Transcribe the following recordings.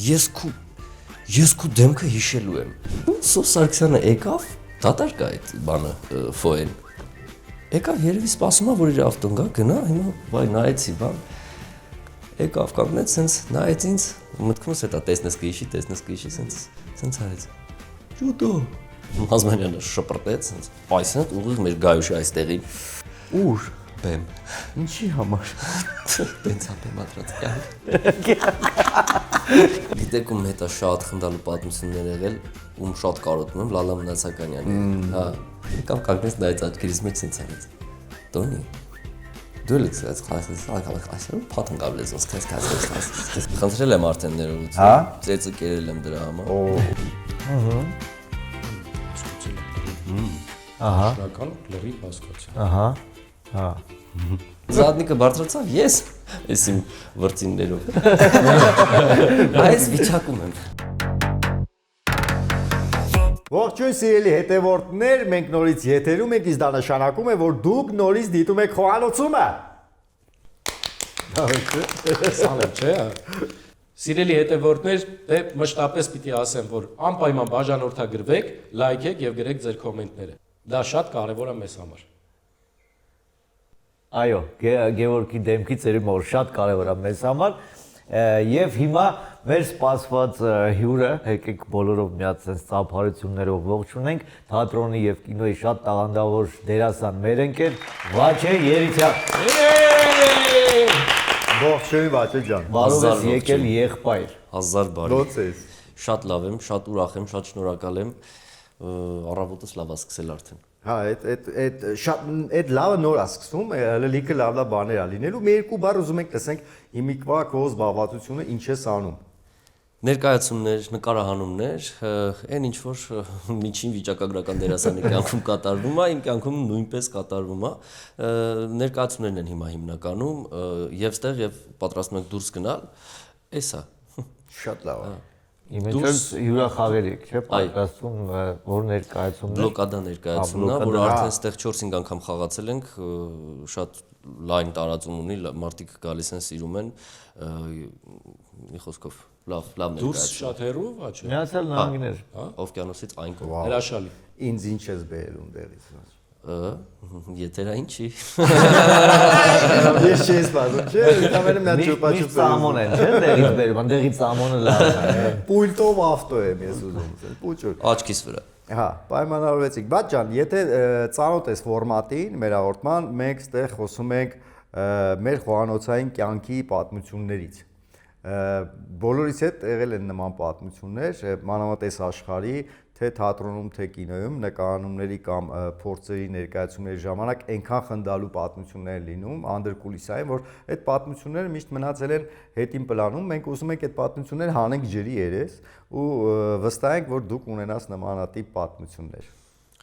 ես քու դեմքը հիշելու եմ։ Սով Սարգսյանը եկավ, դատարկ է այդ բանը ֆոեն։ Եկավ երևի սպասում է, որ իր ավտոն գա, գնա, հիմա վայ նայեցի, բան։ Եկավ կանգնեց, սենց նայեց ինձ, մտքումս հետա տեսնես կհիշի, սենց արեց։ Ջուտո։ Մազմանյանը շպրտեց, սենց պայսնդ ուղիղ մեր գայուշի այստեղին։ Ուր։ Բեմ։ Ինչի համար։ Տենց ապեմ ադրած կյանք։ Գիտեք ում հետա շատ խնդալու պատմություններ եղել, ում շատ կարոտում եմ, Լալա Մնացականյանի։ Հա, եկավ կանգնեց նայեց աչքերիս մեջ սենց արեց։ Տոնի, դու էլ ես այսօր փաթն կավլես ոնց քեզ խնդրել եմ արդեն ներողություն։ Հա։ Ծեծը կերել եմ դրա համար։ Ահա։ Շնորհակալ լրիվ հասկացա։ Ահա։ Հա։ Զատնիկը բարձրացավ, ես ես իմ վրձիններով։ Այս վիճակում եմ։ Ողջույն սիրելի հետևորդներ, մենք նորից եթերում ենք, իսկ դա նշանակում է, որ դուք նորից դիտում եք խոհանոցումը։ Սանը չէ։ Սիրելի հետևորդներ, դե մշտապես պիտի ասեմ, որ անպայման բաժանորդագրվեք, լայքեք եւ գրեք ձեր կոմենտները։ Դա շատ կարեւոր է մեզ համար։ Այո, Գևորգի դեմքից երևի որ շատ կարևոր է մեզ համար եւ հիմա մեր սպասված հյուրը եկեք բոլորով միած sense ծափարություններով ողջունենք թատրոնի եւ կինոյի շատ տաղանդավոր դերասան մեր ընկեր Վաչե Երիցյան։ Ողջույն Վաչե ջան։ Բարով ես եկել եղբայր։ Հազար բարի։ Ո՞նց ես։ Շատ լավ եմ, շատ ուրախ եմ, շատ շնորհակալ եմ։ Առավոտս լավ է սկսել արդեն։ Հա, այդ լավը նոր է սկսում, հələ լիքը լավ բաներ է լինելու։ Մի երկու բառ ուզում ենք տեսենք հիմիկվա քո զբաղվածությունը ինչ ես անում։ Ներկայացումներ, նկարահանումներ, այն ինչ որ միջին վիճակագրական դերասանի կյանքում կատարվում է, իմ կյանքում նույնպես կատարվում է։ Ներկայացումներն են հիմա հիմնականում եւ ստեղ եւ պատրաստում ենք դուրս գնալ, էսա։ Շատ լավ է։ Իմիջիայլ հյուրախաղեր եք, չէ՞, պատրաստում, որ ներկայացումներ։ Բլոկադա ներկայացումն է, որ արդեն ստեղ 4-5 անգամ խաղացել ենք, շատ լայն տարածում ունի, մարդիկ գալիս են, սիրում են, մի խոսքով լավ Դուրս ներկայացում։ շատ հեռու Վաչե։ Միացյալ Նահանգներ։ Օվկիանոսից այն կողմ։ Հրաշալի։ Ինձ ինչ ես բերում դերից։ Եթերային չի։ Ես չես բազում, չէ՞, ամենը մի հատ ճոպաչուպ։ Մի սամոն են, չէ՞, դերից բերում, անդեղի սամոնը լավ է։ Պուլտով ավտո եմ ես ուզում, պուճուր։ Աչքիս վրա։ Հա, պայմանավորվեցիք։ Բայց ջան, եթե ծանոթ ես ֆորմատին, մեր հաղորդման, մենք ստեղ խոսում ենք մեր խոհանոցային կյանքի պատմություններից։ Բոլորից հետ եղել են նման պատմություններ, մանավանդ աշխարհի, թե թատրոնում, թե կինոյում, նկարահանումների կամ փորձերի ներկայացումների ժամանակ այնքան խնդալու պատմություններ լինում, անդրկուլիսային, որ այդ պատմությունները միշտ մնացել են հետին պլանում, մենք ուզում ենք այդ պատմությունները հանենք ջրի երես ու վստահ ենք, որ դուք ունենաս նմանատիպ պատմություններ։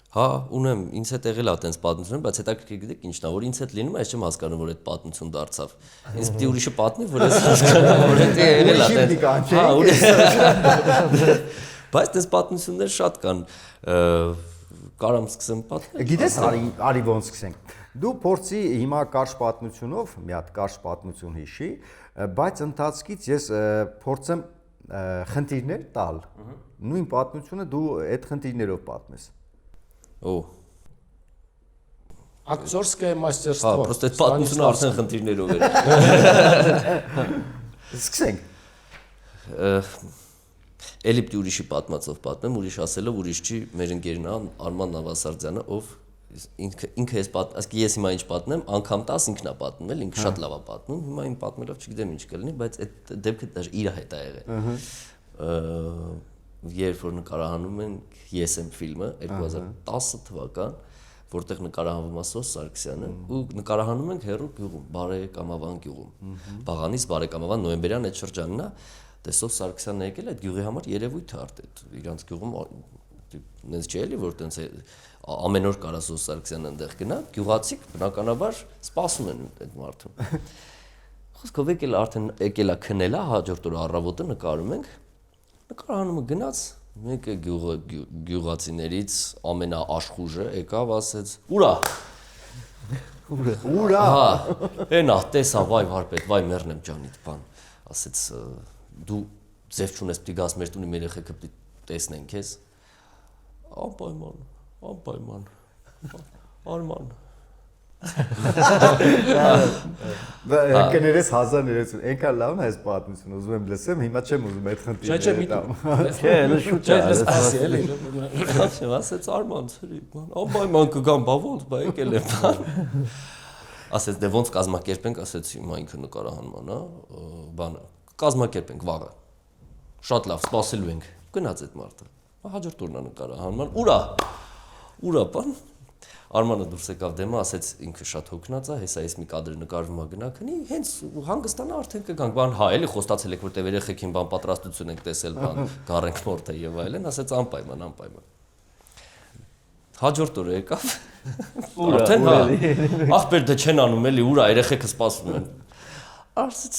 Հա, ունեմ, ինձ հետ եղել է այդպես պատմություն, բայց հետաքրքիր գիտեք ինչն է, որ ինձ հետ լինում է, ես չեմ հասկանում, որ այդ պատմություն դարձավ։ Ինձ պիտի ուրիշը պատմի, որ ես հասկանամ, որ դա եղել է այդպես։ Հա, ուրիշ։ Բայց այս պատմություններ շատ կան։ Կարամ սկսեմ պատմել։ Գիտես, արի ոնց սկսենք։ Դու փորձի հիմա կարճ պատմությունով, մի հատ կարճ պատմություն հիշի, բայց ընթացքից ես փորձեմ խնդիրներ տալ։ Նույն պատմությունը դու այդ խնդիրներով պատմես։ Օ։ Ակտորское мастерство։ Հա, պրոստը այդ պատմությունը արդեն խնդիրներով էր։ Սկսենք։ Էլի պիտի ուրիշի պատմածով պատմեմ, ուրիշ ասելով, ուրիշ չի, մեր ընկերն է Արման Նավասարդյանը, ով ինքը ես հիմա ինչ պատմեմ, անգամ 10 ինքն է պատմում, ինքը շատ լավ է պատմում, հիմա իմ պատմելով չգիտեմ ինչ կլինի, բայց այդ դեպքը դեռ իր հետ է եղել։ Երբ որ նկարահանում ենք Ես եմ ֆիլմը 2010 թվական, որտեղ նկարահանվում է Սոս Սարգսյանը ու նկարահանում ենք հեռու գյուղում, Բարեկամավան գյուղում։ Բաղանից Բարեկամավան նոյեմբերյան այդ շրջանն է, Սոս Սարգսյանն եկել այդ գյուղի համար երևույթ է արդեն իրանց գյուղում նենց չէ էլի որ տենց ամեն օր կարա Սոս Սարգսյանը այնտեղ գնա, գյուղացիք բնականաբար սպասում են այդ մարդուն։ Խոսքով եկել արդեն եկել է քնելա, հաջորդ օրը առավոտը նկարում ենք, նկարահանումը գնաց, մեկը գյուղացիներից ամենաաշխուժը եկավ, ասեց. «Ուրա»։ Ուրա։ Հա, այնա տեսա, վայ վարպետ, վայ մեռնեմ ջանիդ բան, ասեց դու ձև չունես, պիտի գաս մեր տունի մեր երեխեքը պիտի տեսնեն քեզ։ Անպայման։ Արման։ Կներես 1900, այնքան լավն է այս պատմությունը, ուզում եմ լսեմ, հիմա չեմ ուզում այդ խնդիրը։ Չէ, էլի շուտ է, ասի էլի։ Ասեց Արման, ծրի, անպայման կգամ, բա ոնց, բա եկել եմ։ Ասեց դե ոնց կազմակերպենք, ասեց հիմա ինքը նկարահանման, բանը, կազմակերպենք վաղը։ Շատ լավ, սպասելու ենք։ Գնաց այդ մարդը։ Հաջորդ օրն նկարահանման, ուրա, բան։ Արմանը դուրս եկավ դեմը, ասեց ինքը շատ հոգնած է, հեսա ես մի կադր նկարվում ա գնա, քնի հենց հանգստանա արդեն կգանք, բան հա, էլի խոստացել եք, որտեղ երեխեքին բան պատրաստություն եք տեսել, բան գարենք մորթե եւ այլն, ասեց անպայման։ Հաջորդ օրը եկավ։ Արդեն հա, ախպեր դե չեն անում էլի, ուրա երեխեքը սպասում են։ Ասեց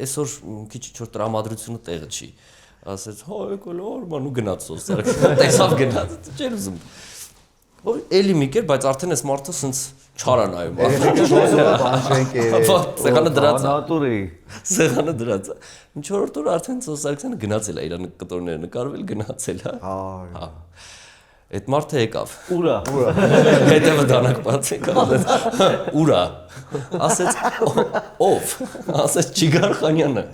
այսօր քիչ ինչ-որ տրամադրությունը տեղը չի։ Ասեց հա, եկել Արման ու գնաց սոսարք։ Տեսավ գնաց, չէր ուզում։ Էլի մի կեր, բայց արդեն այս մարդը սենց չարա նայում։ Սեղանը դրած է։ Սեղանը դրած է։ Ինչ որորդ օր արդեն Սոսարքյանը գնացել է, իր կտորները նկարվել գնացել է։ Հա։ Այդ մարդը եկավ։ Ուրա։ Հետևը դանակ բացեք, ասեց ուրա։ Ասեց ով։ Ասեց Չիգար Խանյանը։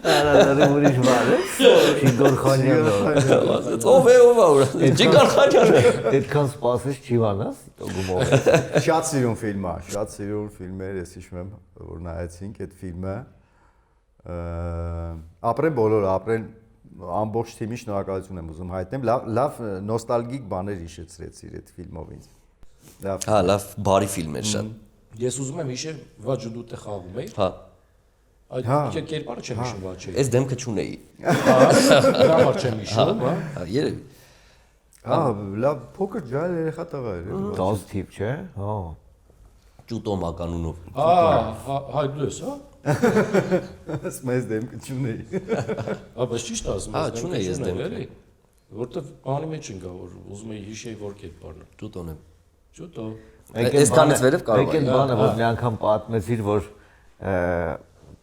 Արադարի ուրիշ բան է։ Չիգար Խանյանը։ Ասեց ով է ուրա։ Չիգար Խանյանը։ Այդքան սպասես Չիվանաս, գումով։ Շատ սիրուն ֆիլմ է, շատ սիրուն ֆիլմեր, ես հիշում եմ, որ նայեցինք այդ ֆիլմը։ Ապրեն բոլորը, ապրեն ամբողջ թիմի շնորհակալություն եմ ուզում հայտնեմ, լավ նոստալգիկ բաներ հիշեցրեցիր այդ ֆիլմով ինձ։ Հա, լավ բարի ֆիլմ էր շատ։ Ես ուզում եմ հիշեմ, վաճ դու տեղ խաղում էի։ Հա։ Այդ կերպարը չեմ հիշում վաճի։ Այս դեմքը չունեի։ Դրա համար չեմ հիշում, հա։ Հա, երևի։ Հա, լավ փոքր ջալ երեխա տղա էր։ 10 թիվ չէ։ Հա։ Ճուտոմ ականունով։ Հայ դու ես, հա։ Մեզ դեմքը չունեի։ Բայց ճիշտ ասում ես, չունեի ես դեմքը։ Որտեվ բանի մեջ ընկա, որ ուզում էի հիշեի որ կերպարն է։ Ճուտոն եմ։ Ճուտո։ Այսքանից վերև կարող է։ Մեկ բանը որ մի անգամ պատմեցիր, որ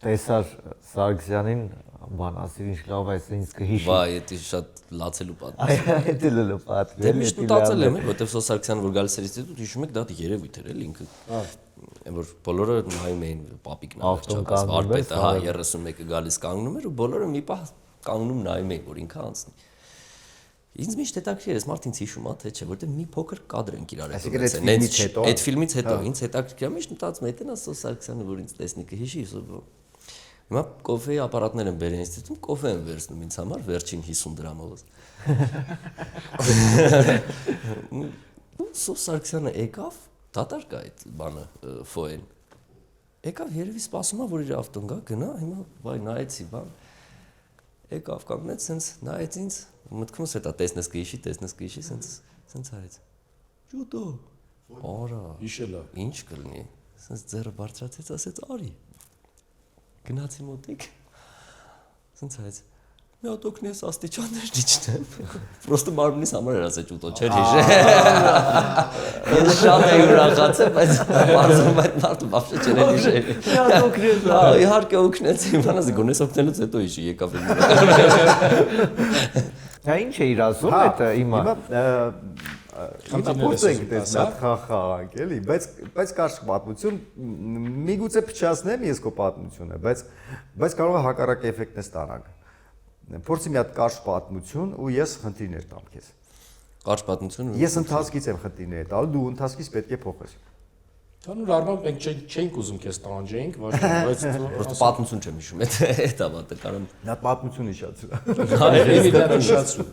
տեսար Սարգսյանին բան ասիր ինչ լավ է, ինձ կհիշի։ Վայ, դա շատ լացելու պատմություն։ Այ դա լավ պատմություն։ Դե միշտ մտածել եմ, որտեվ Սարգսյանը որ գալիս էր ինստիտուտ, հիշում եք դա երևույթ էր էլի ինքը։ Որ բոլորը նայում էին պապիկն առաջապաս վարպետը, հա 31-ը գալիս կանգնում էր ու բոլորը մի պահ կանգնում նայում էին, որ ինքը անցնի։ Ինձ միշտ հետաքրքիր է, մարդ ինձ հիշում է, թե չէ, որտեղ մի փոքր կադր են իրար հետ։ Այդ ֆիլմից հետո ինձ հետաքրքիր է, միշտ մտածում եմ, դա Սարգսյանը որ ինձ տեսնի կհիշի, հիմա կոֆեի ապարատներ են բերել ինստիտուտում, կոֆե են վերցնում ինձ համար վերջին 50 դրամով։ Սարգսյանը եկավ, դատարկ է այդ բանը ֆոեն։ Եկավ երևի սպասում է, որ իր ավտոն գա, գնա, հիմա վայ նայեցի, բան։ Եկավ կանգնեց, սենց նայեց ինձ, մտքումս հետա տեսնես կհիշի, սենց արեց։ Ճուտո։ Արա։ Հիշելա։ Ինչ կլինի։ Սենց ձեռը բարձրացեց, ասեց արի։ Գնացի մոտիկ։ Սենց արեց։ Մի հատ օգնես աստիճաններ դիչնեմ։ Պրոստը մարմնիս համար էր ասել ճուտո, չէր հիշել։ Ես շատ էի ուրախացել, բայց բարձում այդ մարդը բավարար չէր հիշել։ Մի հատ օգնես։ Հա, իհարկե օգնեցի, իմանաս գոնես օգնելուց հետո հիշի եկավ։ Հա ինչ էիր ասում այդ հիմա։ Հիմա փորձենք դες մի հատ խաղանք, էլի, բայց կարճ պատմություն, միգուցե փչացնեմ ես քո պատմությունը, բայց կարող է հակառակ էֆեկտն ստանանք։ Փորձի մի հատ կարճ պատմություն ու ես խնդիրներ տամ քեզ։ Կարճ պատմություն։ Ես ընթացքից եմ խնդիրներ տալ, դու ընթացքից պետք է փոխես։ Հանուն առմամբ մենք չենք ուզում քեզ տանջենք, բայց Պրոստը պատմություն չեմ հիշում, այդ ավատը կարամ։ Նա պատմություն հիշացրու։ Հա, էլի դա հիշացրու։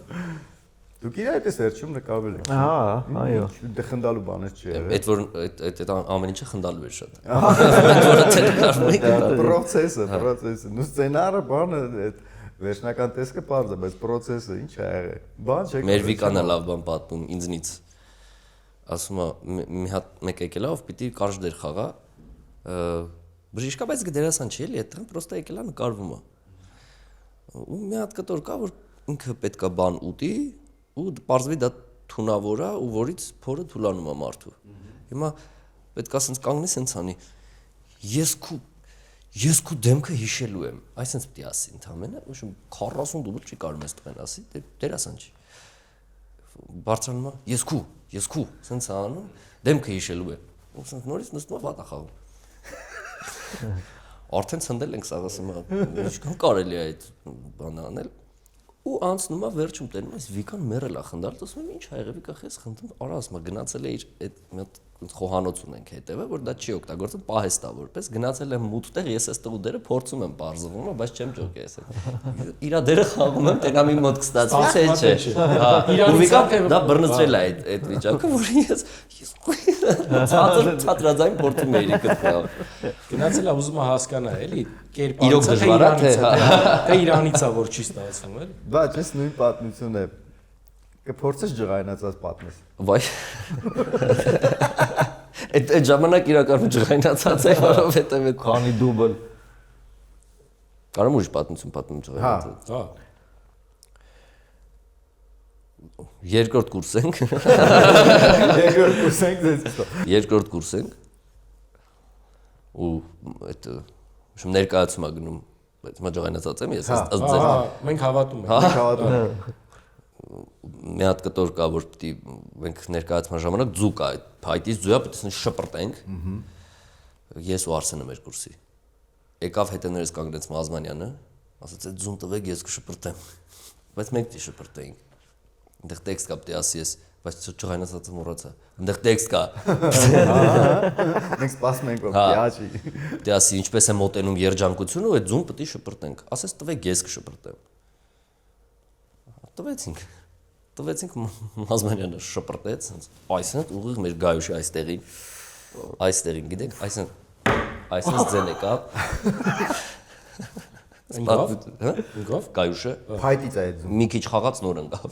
Դուք իրար էս վերջում նկարվել եք։ Հա, այո։ Դե խնդալու բաներ չէ։ Այդ որ այդ ամեն ինչը խնդալու էր շատ։ Մենք որը թե նկարվում ենք։ Պրոցեսը, նու սցենարը բանը այդ վերջնական տեսքը բարձ է, բայց պրոցեսը ինչ է եղել։ Բան չէ։ Մեր Վիկանը լավ բան պատմում ինձնից։ Ասում է մի հատ մեկ եկել է, ով պիտի կարճ դեր խաղա։ Բժիշկա, բայց դերասան չի էլի, այդտեղ պրոստը եկել է նկարվում է։ Ու մի հատ կտոր կա, որ ինքը պետքա բան ուտի, ու պարզվի դա թունավոր է, ու որից փորը թուլանում է մարդու։ Հիմա պետքա սենց կանգնի, սենց անի։ Ես քո դեմքը հիշելու եմ, այսինքն պիտի ասի ընդամենը, უშում 40 դուբլ չի կարող ես տղեն ասի, դերասան չի։ Բարձրանում է, ես քու, սենց անում, դեմքը հիշելու եմ։ Ու սենց նորից նստում է վատա խաղում։ Արդեն ցնդել ենք սաղ ասում, ինչքան կարելի է այդ բանը անել։ Ու անցնում է վերջում տենում ես Վիկան մեռել է խնդալից ասում եմ ինչ ա եղել Վիկա քեզ խնդրում արա ասում գնացել է իր այդ մի խոհանոց ունենք հետևը որ դա չի օգտագործում պահեստա որպես գնացել եմ մութտեղ ես այս տղու դերը փորձում եմ բարձվում բայց չեմ ջոկի ես իրա դերը խաղում եմ տենա մի մոտ կստացվի չէ հա ու Վիկա դա բռնցրել է այդ վիճակը որ ես ցածրաձայն փորձում էի գտնել գնացել է ուզում է հասկանա էլի իրոք դժվար է թե Իրանից է որ չի ստացվում էլ Բայց ես նույն պատմությունն է կփորձես ջղայնացած պատմես Վայ Այդ ժամանակ իրականում ջղայնացած է որովհետև այդ Քանի դուբլ Կարամ ուրիշ պատմություն ջղայնացած հա Երկրորդ կուրս ենք Երկրորդ կուրս ենք ու այդ շում ներկայացում ա գնում բայց մա ջղայնացած եմ ես հա մենք հավատում ենք մի հատ կտոր կա որ պիտի մենք ներկայացման ժամանակ ձու կա այդ փայտից ձուя պիտի շպրտենք ես ու Արսենը մեր կուրսի եկավ հետեներս կանգնեց Մազմանյանը ասաց այդ ձուն տվեք ես կշպրտեմ բայց մենք դի շպրտեինք այնտեղ տեքստ կա պիտի ասի ես բայց ջղայնացածը մոռացա այնտեղ տեքստ կա մենք սպասում ենք որ պիաճի պիտի ասի ինչպես է մոտենում երջանկությունը ու այդ ձուն պիտի շպրտենք ասես տվեք ես կշպրտեմ Տվեցինք Մազմանյանը շպրտեց, այսինքն ուղիղ մեր գայուշի այստեղին, գիտեք, այսինքն ձեն եկավ։ Ընկավ Գայուշը Փայտից է այդ ձուն։ մի քիչ խաղաց նոր ընկավ։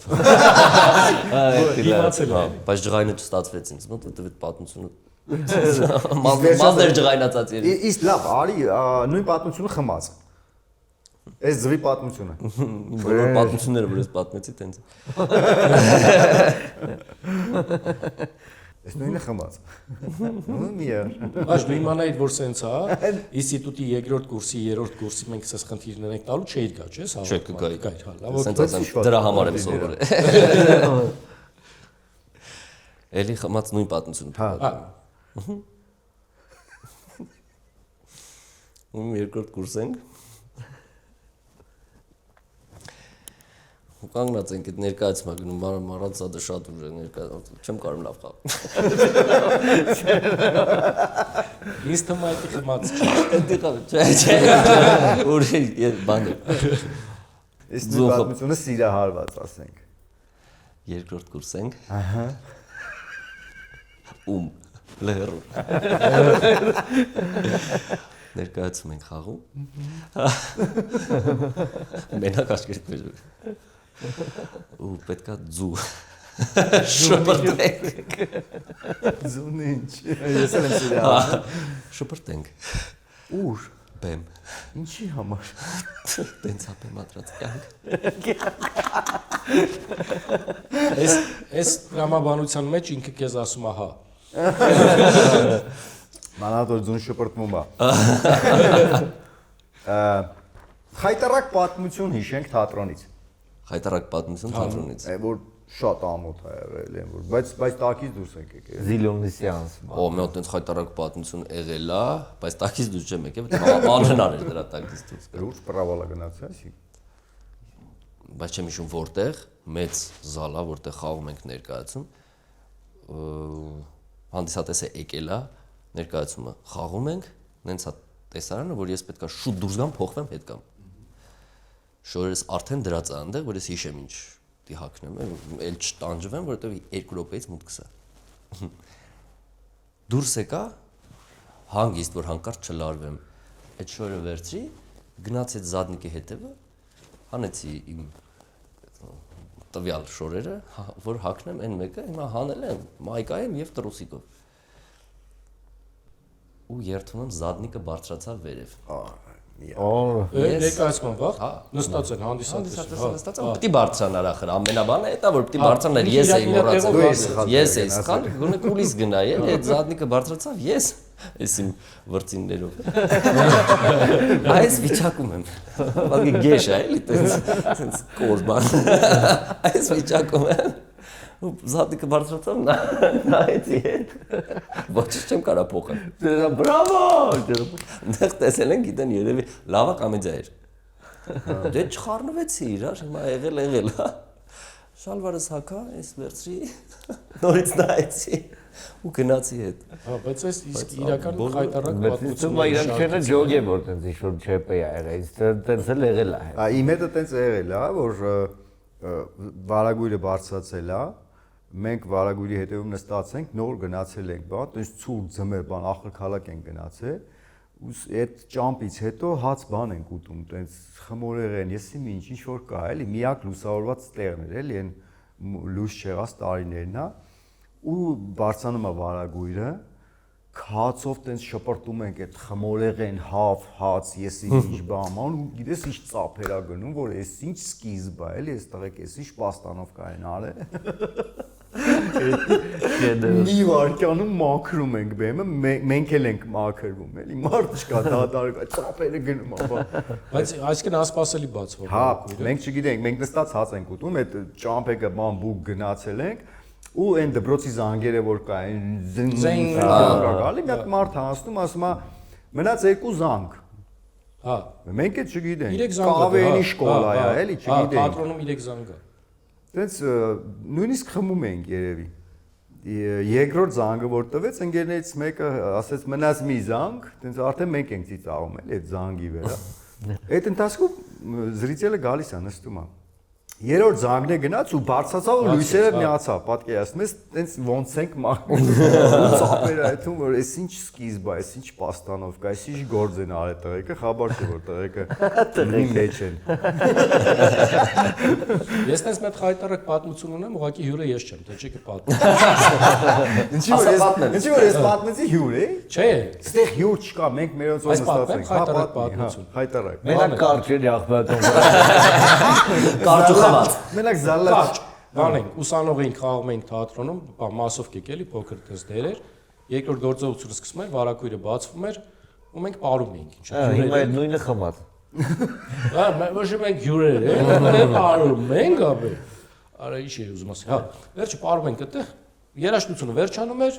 Իմացել է։ Բայց ջղայնը չստացվեց ինձ մոտ, որտեղ այդ պատմությունը մազներ ջղայնացած էր։ Իսկ լավ, արի նույն պատմությունը խմած։ Այս ձվի պատմությունը։ Բոլոր պատմությունները, որ ես պատմեցի, տենց։ Այս նույնը խմած։ Ու միեր։ Բայց դու իմանայիր որ սենց է, ինստիտուտի երկրորդ կուրսի, երրորդ կուրսի մենք ասես խնդիրներ ենք տալու չէիր գա, չէ՞, Չէ, կգայի։ հա, լավ, Սենց ասեմ, դրա համար եմ սովորել։ Էլի խմած նույն պատմությունը։ հա։ Ու երկրորդ կուրս ենք։ Ու կանգնած ենք այդ ներկայացումա գնում մարած սա դա շատ ուժ է ներկայացում չեմ կարող լավ խաղալ Ինձ թվում է այդ խմած չէ Էդի խաղ չէ ուրիշ բան է Այս նույն պատմությունը սիրահարված ասենք Երկրորդ կուրս ենք ահա լերու ներկայացում ենք խաղում մենակ աչքերդ մեր ու պետքա ձու շպրտենք Ձուն ինչ Ես եմ սիրահարված շպրտենք Ուր բեմ Ինչի համար տենց է բեմ ադրած կյանք Այս տրամաբանության մեջ ինքը քեզ ասում է հա Մանատոր ձուն շպրտվում է Խայտարակ պատմություն հիշենք թատրոնից Խայտարակ պատմություն թատրոնից Որ շատ ամոթ է եղել են որ բայց տակից դուրս ենք եկել Զիլոնի սեանս Ո մի հատ այնց խայտարակ պատմություն եղել է բայց տակից դուրս չեմ եկել անհնար էր դրա տակից դուրս Լուրջ պրավալա գնացի ասի բայց չեմ հիշում որտեղ մեծ զալա որտեղ խաղում ենք ներկայացում հանդիսատեսը եկել է ներկայացումը խաղում ենք նենց է տեսարանը որ ես պետքա շուտ դուրս գամ փոխվեմ հետ կամ շորերս արդեն դրած է այնտեղ որ ես հիշեմ ինչ դի հակնեմ էլ չտանջվեմ որովհետև 2 րոպեից մուտքս է դուրս եկա հանգիստ որ հանկարծ չլարվեմ այդ շորը վերցրի գնացի այդ զադնիկի հետևը հանեցի իմ տվյալ շորերը որ հակնեմ այն մեկը հիմա հանել եմ մայկայեմ եւ տրուսիկով ու երթում եմ զադնիկը բարձրացավ վերև Ներկայացման վաղ նստած են հանդիսատեսը։ Պիտի բարձրանար ախր ամենաբանը դա որ պիտի բարձրանար ես էի մոռացել։ Ես էի սխալ, գոնե կուլիս գնայի, այդ զատնիկը բարձրացավ, ես էս իմ վրձիններով։ Այս վիճակում եմ։ Բաղի գեշ է, էլի տենց կորբան։ Այս վիճակում եմ։ Զատնիկը բարձրացավ, նայեցի հետ։ Ոչ չեմ կարա փոխել։ Դրա բրավո։ Դեռ տեսել են գիտեն երևի լավա կոմեդիա էր։ Դե չխառնվեցի իրար, հիմա եղել, հա։ Շալվարս հակա, այս վերցրի, նորից նայեցի ու գնացի հետ։ Հա, բայց այս իսկ իրական խայտարակ պատմություն է։ Իրանք չեն ջոգ է որ տենց ինչ-որ չեպ է եղել, տենց էլ եղել է։ Իմ հետը տենց եղել է, որ վարագույրը բարձրացել է, մենք վարագույրի հետևում նստած ենք, նոր գնացել ենք, բան, տենց ցուրտ ձմեր բան, ախրքալակ ենք գնացել, ու այդ ճամփից հետո հաց բան ենք ուտում, տենց խմորեղեն, ես ինչ որ կա, էլի, միակ լուսավորված տեղն էր, էլի, այն լույս չեղած տարիներն է, ու բարձանում է վարագույրը, քացով տենց շպրտում ենք այդ խմորեղեն, հավ, հաց, ես ինչ բան, ու գիտես ինչ ծափեր ա գնում, որ էս ինչ սկիզբ է, էլի, այստեղ եք էս ինչ պաստանով կային արել։ Մի վարկյանում մաքրում ենք բեմը, մենք էլ ենք մաքրվում, էլի, մարդ չկա, դատարկ, ծափերը գնում ա։ Բայց այսինքն անսպասելի բացվող։ Հա, մենք չգիտենք, մենք նստած հաց ենք ուտում, այդ ճամփեկը բան բուկ գնացել ենք, ու այն դպրոցի զանգերը որ կային, զինգ գալի, մի հատ մարդ հասնում, ասում է, մնաց 2 զանգ։ Հա։ Մենք էլ չգիտենք։ 3 զանգ։ Կավեինի շկոլա է, էլի, չգիտենք։ Հա, թատրոնում 3 զանգ է։ Տենց նույնիսկ խմում ենք երևի։ Երկրորդ զանգը որ տվեց, ընկերներից մեկը ասեց մնաց մի զանգ, տենց արդեն մենք ենք ծիծաղում էլի այդ զանգի վրա։ Այդ ընթացքում զրիցելը գալիս է, նստում է։ Երրորդ զանգն է գնաց ու բարձրացավ ու լույսերը միացավ, պատկերացնում ես, տենց ոնց ենք մաքրում։ Ծափերը այդում որ էս ինչ սկիզբ է, էս ինչ պաստանով կա, էս ինչ գործ են արել տղեկը, խաբար չէ որ տղեկը մի մեջ են։ Ես տես մեծ խայտարակ պատմություն ունեմ, ուղղակի հյուրը ես չեմ, թե չեք պատմում։ Ինչի որ ես պատմեցի հյուր է։ Չէ։ Ստեղ հյուր չկա, մենք մերոնց որ նստած ենք, խայտարակ պատմություն։ Խայտարակ։ Մենակ կարճ է աղբատում։ Կարճ խմած։ Մենակ զալլաճ։ Բանենք, ուսանող էինք, խաղում էինք թատրոնում, մասով կեկելի փոքր տես դերեր։ Երկրորդ գործողությունը սկսվում էր, վարակույրը բացվում էր, ու մենք պարում էինք, ինչ է։ Հիմա այդ նույնը խմած։ Հա, ոչ մենք հյուրեր ենք, պարում ենք, ապե։ Արա ինչ է ուզում ասել։ Հա, վերջը պարում ենք այդտեղ, երաժշտությունը վերջանում էր,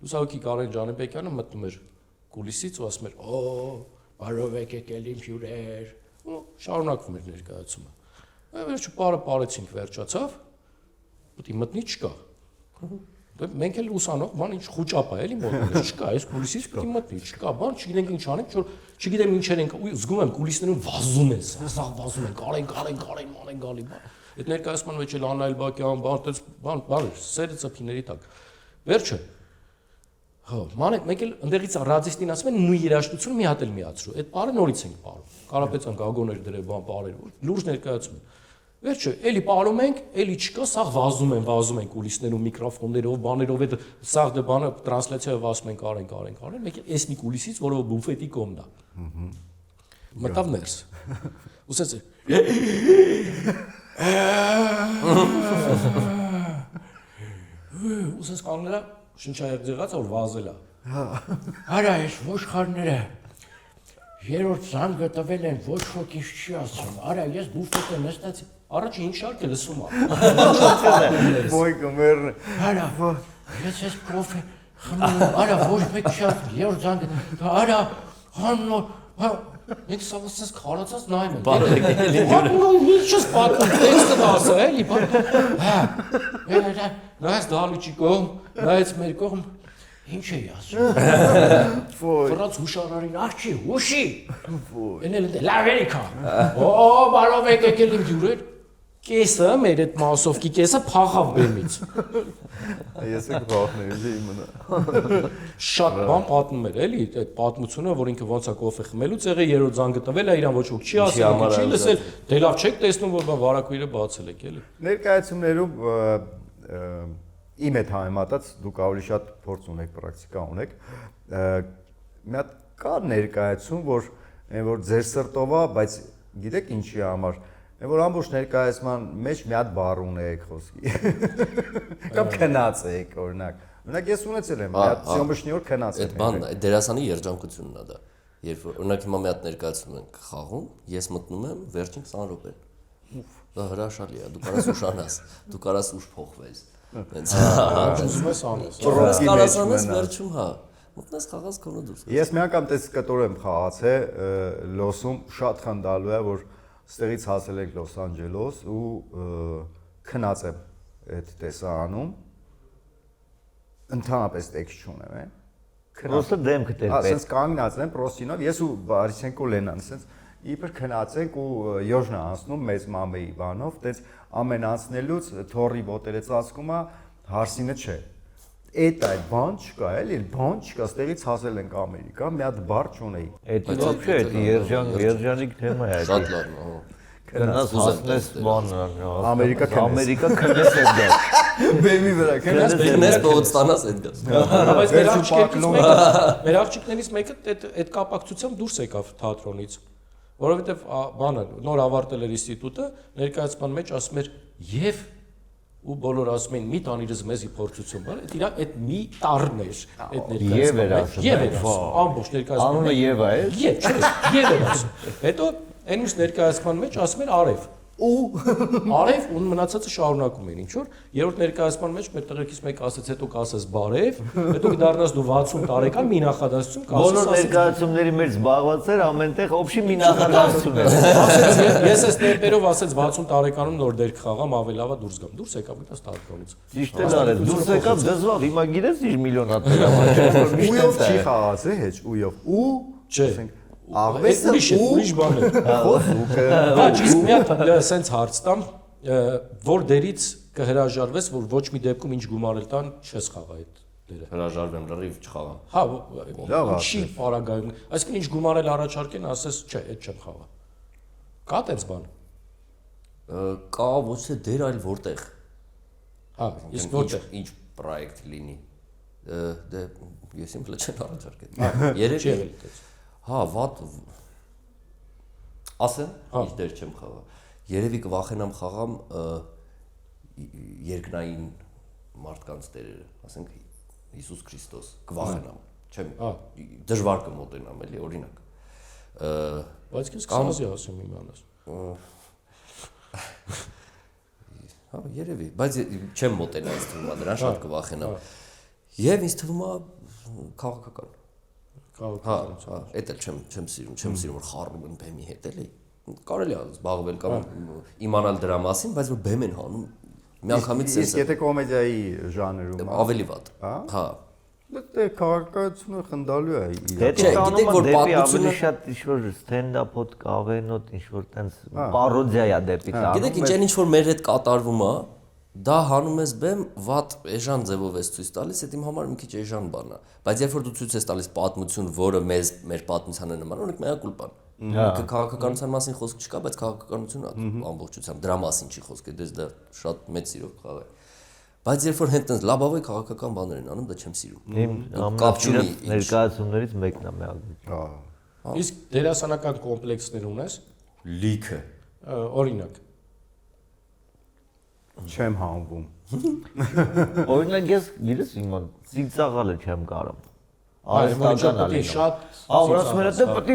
լուսահոգի Կարեն Ջանեբեկյանը մտնում էր կուլիսից ու ասում էր. «Օ, բարով եք եկել իմ հյուրեր»։ Ու շարունակվում էր ներկայացումը։ Վերջը պարեցինք, վերջացավ, պետք է մտնի չկա։ Մենք էլ ուսանող, բան ինչ խուճապ է, էլի մոտ չկա, այս կուլիսից պետք է մտնի, չկա, բան չգիտենք ինչ անենք, որ չգիտեմ ինչեր ենք, ու զգում եմ կուլիսներում վազում են, սաղ վազում են, կարեն, ման են գալի, բան։ Այդ ներկայացման մեջ էլ Աննա Էլբակյան, բան, սերը ծփիների տակ։ Վերջը հա, մենք էլ ընդեղից ռադիստին ասում են նույն երաժշտությունը մի հատ էլ միացրու։ Այդ բառը նորից ենք պարում։ Կարապետյան գագոներ դրել, բան պարեր, լուրջ ներկայացում են։ Վերջը, էլի պարում ենք, էլի չկա, սաղ վազում են կուլիսներում, միկրոֆոններով, բաներով, այդ սաղ դե բանը տրանսլյացիայով ասում են կարեն, մեկ էս մի կուլիսից, որը բուֆետի կողմն է։ Մտավ ներս։ Ուսած Ուսած կաննելա շնչայր ձեղած որ վազել է։ Արա այս ոչխարները երրորդ զանգը տվել են, ոչ ոք ինչ չի ասում։ Արա ես բուֆետը նստած առաջ ինչ շարքը լսում եմ։ Ոյ կմերն։ Արա ես ես կոֆե խմում, արա ոչ մեկ չի ասում, երրորդ զանգը։ Արա հաննո Մենք սավասես քարացած նայում ենք։ Բանը ինչ ես պատմում, տեքստը դասը էլի, հա։ Նայես դալուճի կողմ, նայես մեր կողմ, ինչ էի ասում։ Ֆրանց հուշարարին աղջի, հուշի։ Էն էլ լավ երիքա։ Օ, բարով եք եկել իմ հյուրեր։ Կեսը, մեր այդ մասովկի կեսը փախավ բեմից։ Ես եք բախներ, իմնա։ Շատ բան պատմում էր, էլի, այդ պատմությունը, որ ինքը ոնց է կոֆե խմելուց եղել, երրորդ զանգը տվել է, իրան ոչ ոք չի ասել, չի լսել, դե լավ չեք տեսնում, որ վարակույրը բացել եք, էլի։ Ներկայացումներում իմ հետ համեմատած դուք ավելի շատ փորձ ունեք, պրակտիկա ունեք։ Մի հատ կա ներկայացում, որ այն որ ձեր սրտով է, բայց գիտեք ինչի համար։ Այն որ ամբողջ ներկայացման մեջ մի հատ բառ ունեք խոսքի։ Կամ քնացեք, օրինակ։ Օրինակ ես ունեցել եմ, մի հատ սյոմշնի օր քնացել։ Այդ բանն է, դերասանի երջանկությունն է դա։ Երբ որ օրինակ հիմա մի հատ ներկայացնում ենք խաղում, ես մտնում եմ վերջին 20 րոպեն։ Դա հրաշալի է, դու կարաս ուշանաս, դու կարաս ուշ փոխվես։ Հենց ուզում ես անես։ Պրոս կարաս անես վերջում, հա։ Մտնես խաղաս քոնը դուրս։ Ես մի անգամ տես կտոր եմ խաղացել Լոսում, շատ խնդալու է, որ ստեղից հասել ենք Լոս Անջելոս ու քնած եմ այդ տեսարանում։ Ընդհանրապես տեքստ չունեմ, Պրոստը դեմքը դեր պետք։ Ասենց կանգնած եմ Պրոստինով, ես ու Բարիսենկո Լենան, ասենց իբր քնած ենք ու Յոժնա անցնում մեծ մամեի բանով, տենց ամեն անցնելուց թորի ոտերը ծածկում է, Հարսինը չէ։ Այդ բան չկա, էլի բան չկա, ստեղից հասել ենք Ամերիկա, մի հատ բառ չունեի։ Էդի вообще էդի երջանիկ թեմա է։ Շատ լավն է, հա։ Գնաս հասնես բան Ամերիկա քնես այդ դա։ Բեմի վրա Քնես փողոց ստանաս այդ գաս։ Բայց մեր աղջիկներից մեկը այդ կապակցությամբ դուրս եկավ թատրոնից, որովհետև բանը նոր ավարտել էր ինստիտուտը, ներկայացման մեջ ասում էր եւ ու բոլոր ասում են մի տանիրս մեզի փորձություն բան, այդ իրա այդ մի տարն էր այդ ներկայացումը։ Եվ էր ասում, ամբողջ ներկայացումը։ Անունը Եվա է։ Եվ չէ, եւ էր ասում։ Հետո այն ուրիշ ներկայացման մեջ ասում էր Արև։ Արև ու մնացածը շարունակում են ինչ որ երրորդ ներկայացման մեջ մեր տղերքից մեկը ասեց հետո կասես բարև, հետո կդառնաս դու 60 տարեկան մի նախադասություն կասես։ Բոլոր ներկայացումների մեջ զբաղված էր ամենտեղ օբշի մի նախադասություն էր։ Ասեց ես էս ներերով ասեց 60 տարեկանում նոր դեր կխաղամ, ավելի լավա դուրս գամ։ Դուրս եկավ գտած թատրոնից։ Ճիշտ է արել։ Դուրս եկավ դզվալ, հիմա գիտես ինչ միլիոնատներ է։ ույով չի խաղացել հեչ, ույով։ Ու Չէ։ աղվեսը ուրիշ բան է։ խոսուկը։ Հա, ճիշտ մի հատ սենց հարց տամ, որ դերից կհրաժարվես, որ ոչ մի դեպքում ինչ գումարել տան չես խաղա այդ դերը։ Հրաժարվեմ լրիվ չխաղամ։ Հա, Լավ ինչի պարագայում։ Այսինքն ինչ գումարել առաջարկեն, ասես, չէ, այդ չեմ խաղա։ Կա տենց բան։ Կա ոչ թե դեր, այլ որտեղ։ Հա, իսկ որտեղ։ Ինչ պրոյեկտ լինի։ Դե ես իմ լեչեն առաջարկել։ Երևի հա, վատ ասեմ, ինչ դեր չեմ խաղա։ Երևի կվախենամ խաղամ երկնային մարդկանց դերերը, ասենք Հիսուս Քրիստոս, կվախենամ, չեմ դժվար կմոտենամ էլի օրինակ։ Բայց քեզ կսազի ասում իմանաս։ Հա, երևի, բայց չեմ մոտենա ինձ թվում է, դրան շատ կվախենամ։ Եվ ինձ թվում է քաղաքական։ Հա, էդ էլ չեմ սիրում, որ խառնում են բեմի հետ էլի։ Կարելի է զբաղվել կամ իմանալ դրա մասին, բայց որ բեմ են հանում, միանգամից Իսկ եթե կոմեդիայի ժանրում ավելի վատ։ Հա։ Դե քաղաքացիությունը խնդալու է Դեպի տանում է դեպի ավելի շատ ինչ-որ ստենդափոտ, կավենոտ, ինչ-որ տենց պարոդիա է դեպի տանում։ Գիտեք ինչ այն ինչ-որ մեր հետ կատարվում է, դա հանում ես բեմ վատ էժան ձևով ես ցույց տալիս, այդ իմ համար մի քիչ էժան բան է։ Բայց երբ որ դու ցույց ես տալիս պատմություն, որը մեր պատմությանը նման, օրինակ մեա կուլպան։ Քաղաքականության մասին խոսք չկա, բայց քաղաքականությունը ամբողջությամբ դրա մասին չի խոսքը, դες դա շատ մեծ սիրով խաղ է։ Բայց երբ որ հենց լաբավոյ քաղաքական բաներ են անում, դա չեմ սիրում։ Իմ ամենասիրած ներկայացումներից մեկն է միակ։ Իսկ դերասանական կոմպլեքսներ ունես։ Լիքը։ Օրինակ։ Չեմ հանվում։ Օրինակ ես գիտես իման ծիծաղալը չեմ կարում։ Արեստական ալի շատ։ Ասում եմ պետք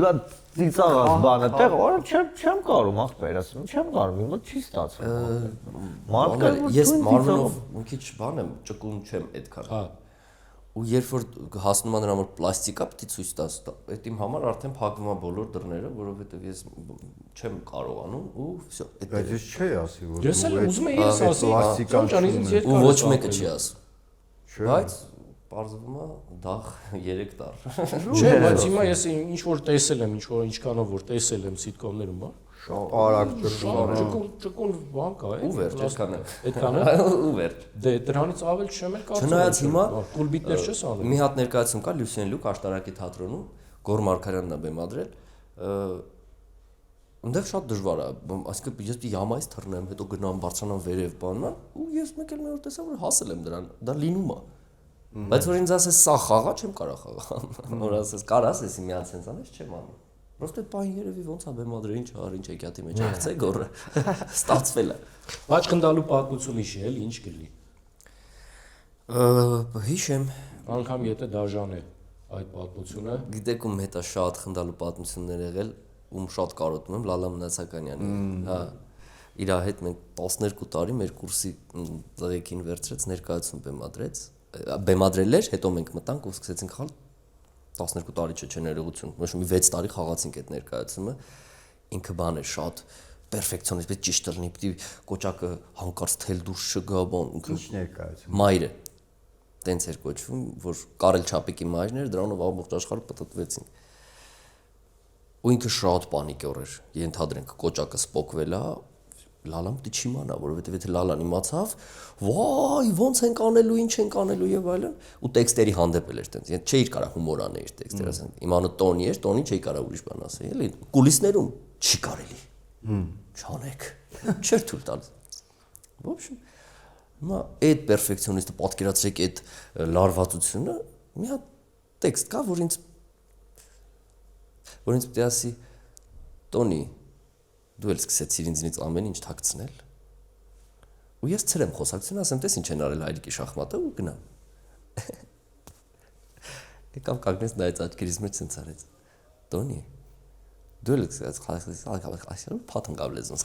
է ծիծաղած բանը տեղ, օր չեմ կարում ախպեր, ասում չեմ կարում, իմը չի ստացվում։ Մարդը ես մարմնով մի քիչ բան եմ, ճկուն չեմ այդքան։ Հա։ Ու երբ որ հասնում է նրա որ պլաստիկա պիտի ցույց տաս, այդ իմ համար արդեն փակվում է բոլոր դռները, որովհետև ես չեմ կարողանում ու վсё, այդ Բայց ես չի ասի, որ Ես էլ ուզում եմ ես ասի, ճանճանից ու ոչ մեկը չի ասում։ Բայց պարզվում է դախ 3 տար։ Չէ, բայց հիմա ես ինչ որ տեսել եմ, ինչ որ ինչքանով որ տեսել եմ սիտկոմներում, բա։ շատ արագ Ճկուն բան կա, Ու վերջ այդքան է։ Այդքան է։ Ու վերջ։ Դե դրանից ավել չեմ էլ կարծում։ Չնայած հիմա կուլբիտներ չես անում։ Մի հատ ներկայացում կա Լյուսեն Լուկ աշտարակի թատրոնում, Գոր Մարգարյանն է բեմադրել։ Այնտեղ շատ դժվար է, այսինքն ես պիտի յամայից թռնեմ, հետո գնամ բարձրանամ վերև բանան, ու ես մեկ էլ մի օր տեսա որ հասել եմ դրան, դա լինում է։ Բայց որ ինձ ասես սա խաղա չեմ կարող խաղալ։ Որ ասես կարաս էսի մի հատ սենց անես չեմ անում։ Որովհետեւ բան երևի ոնց է բեմադրել, ինչ ար, ինչ եկյատի մեջ աղցե գորը։ Ստացվել է։ Բաց խնդալու պատմություն հիշի էլի, ինչ կլինի։ Հիշեմ, Անկամ եթե դաժան է այդ պատմությունը։ գիտեք ում հետ է շատ խնդալու պատմություններ եղել, ում շատ կարոտում եմ Լալա Մնացականյանի։ Հա։ Իր հետ մենք 12 տարի մեր կուրսի ծաղիկին վերցրեց, ներկայացում բեմադրել էր, հետո մենք մտանք ու սկսեցինք խաղալ 12 տարի չէ ներողություն, ոչ մի 6 տարի խաղացինք այդ ներկայացումը, ինքը բան է շատ պերֆեկցիոնիստ, պետք ճիշտ լինի, պիտի կոճակը հանկարծ թել դուրս չգա, բան, ինքը Ինչ ներկայացում։ մայրը տենց էր կոչվում, որ Կարել Չապիկի մայրն էր, դրանով ամբողջ աշխարհը պատտվեցին։ Ու ինքը շատ պանիկյոր էր, ենթադրենք կոճակը սպոկվել է, Լալան պիտի չիմանա, որովհետև եթե Լալան իմացավ, վայ, ոնց ենք անելու, ինչ ենք անելու եւ այլն, ու տեքստերի հանդեպ էր տենց։ Չէ իր կարա հումոր աներ իր տեքստերը, ասեն։ Իմանը Տոնի էր, Տոնի չի կարա ուրիշ բան ասել, էլի։ Կուլիսներում չի կարելի։ Չանեք։ Չէր թույլ տալիս։ В общем, հիմա այդ պերֆեկցիոնիստը պատկերացրեք այդ լարվածությունը, մի հատ տեքստ կա, որ ինձ պիտի ասի Տոնի, դու էլ սկսեցիր ինձնից ամեն ինչ թաքցնել։ Ու ես ցրեմ խոսակցությունը, ասեմ, տես ինչ են արել հայրիկի շախմատը ու գնամ։ Եկավ կանգնեց նայեց աչքերից մեջ ցենց արեց։ Տոնի, դու էլ սկսեցի փաթն գալես ոնց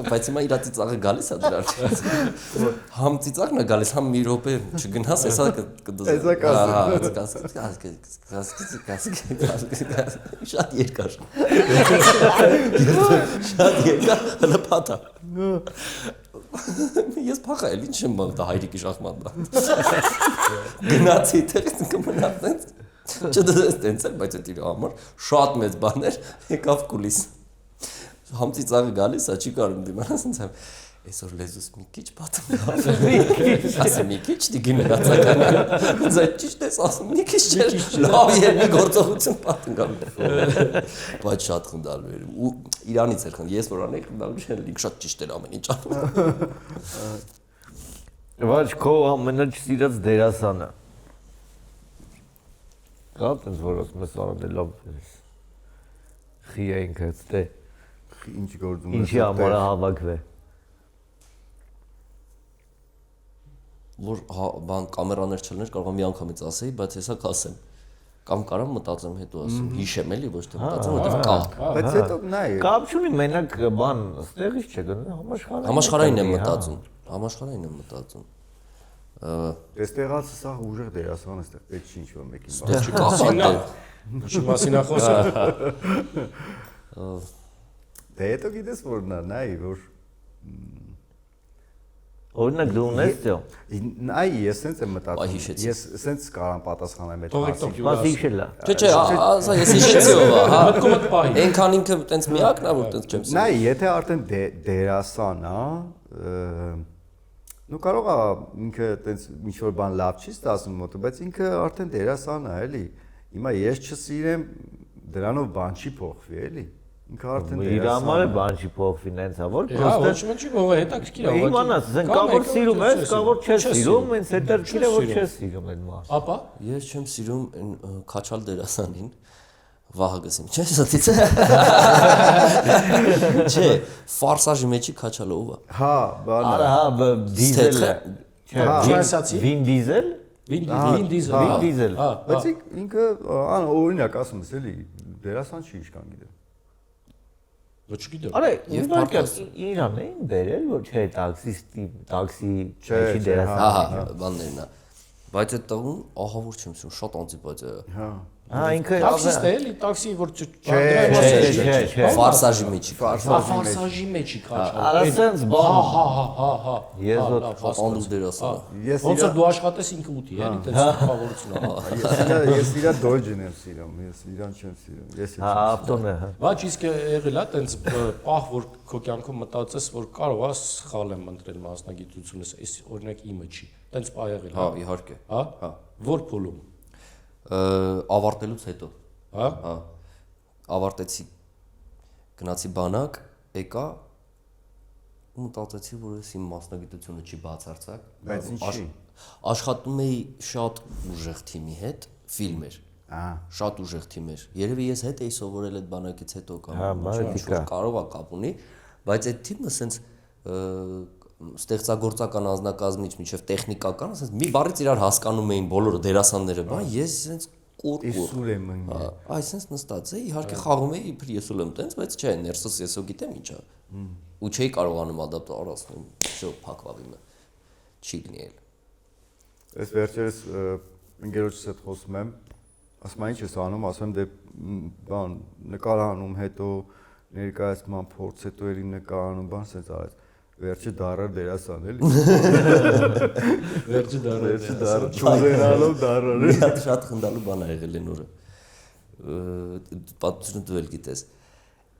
բայց հիմա իրա ծիծաղը գալիս է դրա առաջ։ Համ ծիծաղն է գալիս, համ մի րոպե չգնաս, հեսա շատ երկար։ Շատ երկար, հələ փաթա։ Ես փախա էլ ինչ եմ մտա հայրիկի շախմատն։ Գնացի այդտեղից կմնաց տենց։ Չդες տենց էլ, բայց այդ իր համար շատ մեծ բան էր, եկավ կուլիս։ Համ ծիծաղը գալիս է, չի կարում դիմանալ, ասենց եմ, այսօր լեզուս մի քիչ պատում գալիս։ Ասեմ մի քիչ դիգին Մնացականյան։ Ձայ ճիշտ ես ասում, մի քիչ չէր, լավ էր մի գործողություն պատում գալիս։ Բայց շատ խնդալու էր։ Ու իրանից էր խնդալու, ես որ անեի խնդալու չէ, ինքը շատ ճիշտ էր ամեն ինչ անում։ Ոչ քո ամենաչսիրած դերասանը։ Կապ ինձ որ ասում ես արել լավ խի ինքը ստե Ինչ գործում է։ ինչի համար հավաքվե Որ բան կամերաներ չլներ, կարող եմ մի անգամից ասեի, բայց հեսա կասեմ։ Կամ կարամ մտածեմ հետո ասեմ, հիշեմ էլի, ոչ թե մտածեմ, որտեվ կա։ Բայց հետո նայ։ կապ չունի մենակ բան ստեղից չէ գնում Համաշխարհային եմ մտածում։ Համաշխարհային եմ մտածում։ Այստեղած սա ուժեղ դերասան է, այստեղ պետք չի ինչ-որ մեկին։ Դե չկա։ Ինչի մասին է խոսքը։ Դե հետո գիտես որ նայ որ օրինակ դու ունես դու նայ ես sense եմ Այ մտածում։ հիշեցի։ Ես sense կարամ պատասխանեմ այդ Թողեք, մասին։ թող մաս իջելա Չէ, ասա ես հիշեցի ով է, հա։ Մտքումդ պահի։ Այնքան ինքը տենց միակն է, որ տենց չեմ սիրում։ Նայ, եթե արդեն դերասան է, նու կարող է ինքը տենց ինչ որ բան լավ չի ստացվում մոտը, բայց ինքը արդեն դերասան է, էլի։ Հիմա ես չսիրեմ, դրանով բան չի փոխվի, էլի։ Ինքը արդեն իր համար է բան չի փոխվի նենց է որ Հա, ոչ ոքի ով է հետաքրքիր է։ իմանաս ասեն կա որ սիրում ես, կա որ չես սիրում, ինձ հետաքրքիր է որ չես սիրում այդ մասը։ Ապա Ես չեմ սիրում այն քաչալ դերասանին։ Վահագասին, չէ՞, սատից։ Չէ, ֆարսաժի մեջի քաչալը ով է։ Հա, բանը։ Արա հա դիզելը։ ֆրանսիացի։ Վին դիզել։ Վին դիզել։ Վին դիզել։ Հա, Բայց ինքը օրինակ ասում ես, էլի, դերասան չի իշքան գիտեմ։ ոչ գիտեմ։ Արա Եվ իհարկե պարզ։ իրան էին բերել որ չէ տաքսիստի տաքսի Չէ, չի չէ, դերասան։ Ահա, բաններն է։ Բայց այդ տղուն ահա որ չեմ սիրում, շատ անտիպատ է։ Հա։ Հա ինքը Տաքսիստ է էլի, տաքսի որ Չէ։ Ֆարսաժի մեջի։ ֆարսաժի մեջի քաչալ։ Արա սենց բան։ Հա։ Ես որ Անդուս դերասանը։ Ես Ոնց որ դու աշխատես ինքը ուտի, էլի տես խաղավորություն ա։ ես իրա դոջին եմ սիրում, ես իրան չեմ սիրում։ Ես հա ավտոն է հա։ Բայց իսկ եղել է տենց պահ որ քո կյանքում մտածես որ կարող ես սխալ եմ ընտրել մասնագիտությունս, այս օրինակ իմը չի։ Տենց պահ եղել Հա, իհարկե։ Հա։ Որ փուլում։ Ավարտելուց հետո։ Հա։ Հա։ Ավարտեցի գնացի բանակ, եկա ու մտածեցի, որ ես իմ մասնագիտությունը չի բացարձակ, Բայց ինչի։ աշխատում էի շատ ուժեղ թիմի հետ, ֆիլմեր, Շատ ուժեղ թիմ էր։ Երևի ես հետ էի սովորել այդ բանակից հետո կամ կարող է կապ ունի, բայց այդ թիմը սենց ստեղծագործական անձնակազմից մինչև տեխնիկական, ասես մի բառից իրար հասկանում էին բոլորը դերասանները, բան ես սենց Իսուր եմ ընկել։ Այսինքն նստած է, իհարկե խաղում էի, իբր ես ուլեմ տենց, բայց չէ, ներսս ես ու գիտեմ ինչա։ Ու չէի կարողանում ադապտալ, ասում, շո փակվավ իմը։ Չի գնի էլ։ Այս վերջերս ընկերոջս հետ խոսում եմ, ասում եմ ինչ ես անում, ասում եմ դե բան նկարահանում, հետո ներկայացման փորձ, հետո էլի նկարահանում, բան սենց արեց։ Վերջը դարար դերասան էլի։ Վերջը դարար։ Չուզենալով դարար։ Մի հատ շատ խնդալու բան ա եղել են օրը։ Պատմությունը դու էլ գիտես։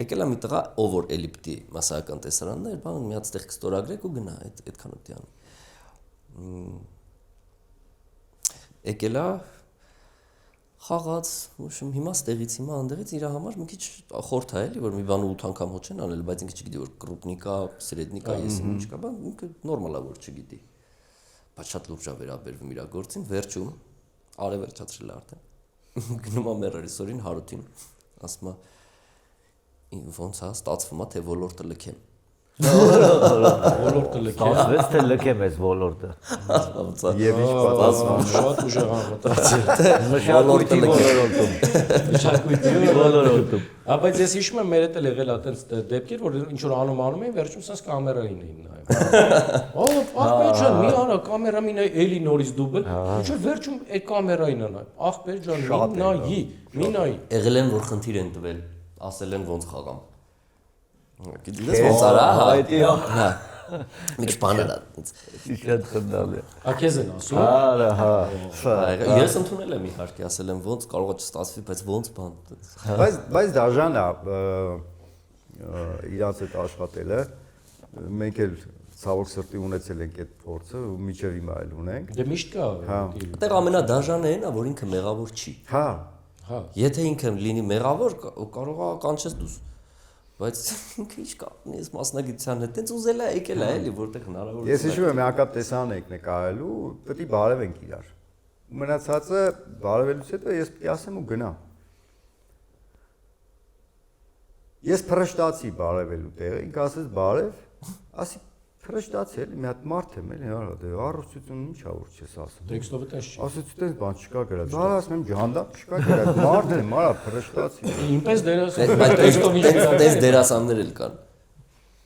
Եկել է մի տղա, ով որ էլի պիտի մասսայական տեսարանն էր, բան մի հատ ստեղ կստորագրեք ու գնա այդքան ուտի անի։ Եկել է խաղաց, უშում հիմա ստեղից, հիմա անդեղից իր համար մի քիչ խորթ է էլի, որ մի բան 8 անգամ հոչ են անել, բայց ինքը չգիտի որ կրուպնիկա, սրեդնիկա, ես ինչ կա, բան ինքը նորմալ է որ չգիտի։ Բայց շատ լուրջ է վերաբերվում իր գործին, վերջում արե վերջացրել է արդեն։ Գնում է մեր ռեսորին Հարութին, ասում է ոնց է ստացվում է թե ոլորտը լքեմ։ Ոլորտը լքեմ։ Ստացվեց թե լքեմ այս ոլորտը։ Եվ ինչ պատասխան։ Շատ ուժեղ անմտածել։ Մշակույթի ոլորտում։ Մշակույթի ոլորտում։ Բայց ես հիշում եմ մեր հետ էլ եղել է այդպես դեպքեր, որ ինչ որ անում էին, վերջում sense կամերային էին նայում։ Ահպեր ջան, մի արա կամերամին էլի նորից դուբլ։ Ինչ որ վերջում այդ կամերային է նայում։ Ահպեր ջան, մի նայի։ Եղել են որ խնդիր են տվել, ասել են ոնց խաղամ։ Գիտես ոնց արա, հա։ Մի քիչ բաներ է։ Շատ խնդալ է։ Ակեզ են ասում։ Արա, հա։ Ես ընդունել եմ իհարկե, ասել եմ ոնց կարող է չստացվի, բայց ոնց բան։ Բայց դաժան է իրանց հետ աշխատելը։ Մենք էլ ցավոք սրտի ունեցել ենք այդ փորձը ու միջև հիմա էլ ունենք։ Դե միշտ կա։ Այդտեղ ամենադաժանը այն է, որ ինքը մեղավոր չի։ Հա։ Հա։ Եթե ինքը լինի մեղավոր, կարող է կանչես դուս։ Բայց ինքը ինչ կա, ես մասնագիտության հետ տենց ուզել է եկել է էլի, որտեղ հնարավոր է։ Ես հիշում եմ ակապ տեսան եք նկարելու, պետք է բարևենք իրար։ Ու մնացածը բարևելուց հետո ես պետք է ասեմ ու գնամ։ Ես փրշտացի բարևելու տեղը, ինքը ասեց բարև, ասի փրշտացի էլի, մի հատ մարդ եմ էլի, արա դե առողջություն ինչ ա որ չես ասում։ Տեքստովը տես չի։ Ասեց տես բան չկա գրած։ Բա ասում եմ ջանդա չկա գրած, մարդ եմ, արա փրշտացի։ Ինպես դերասան։ Բայց Տեքստով ինչ տես դերասաններ էլ կան։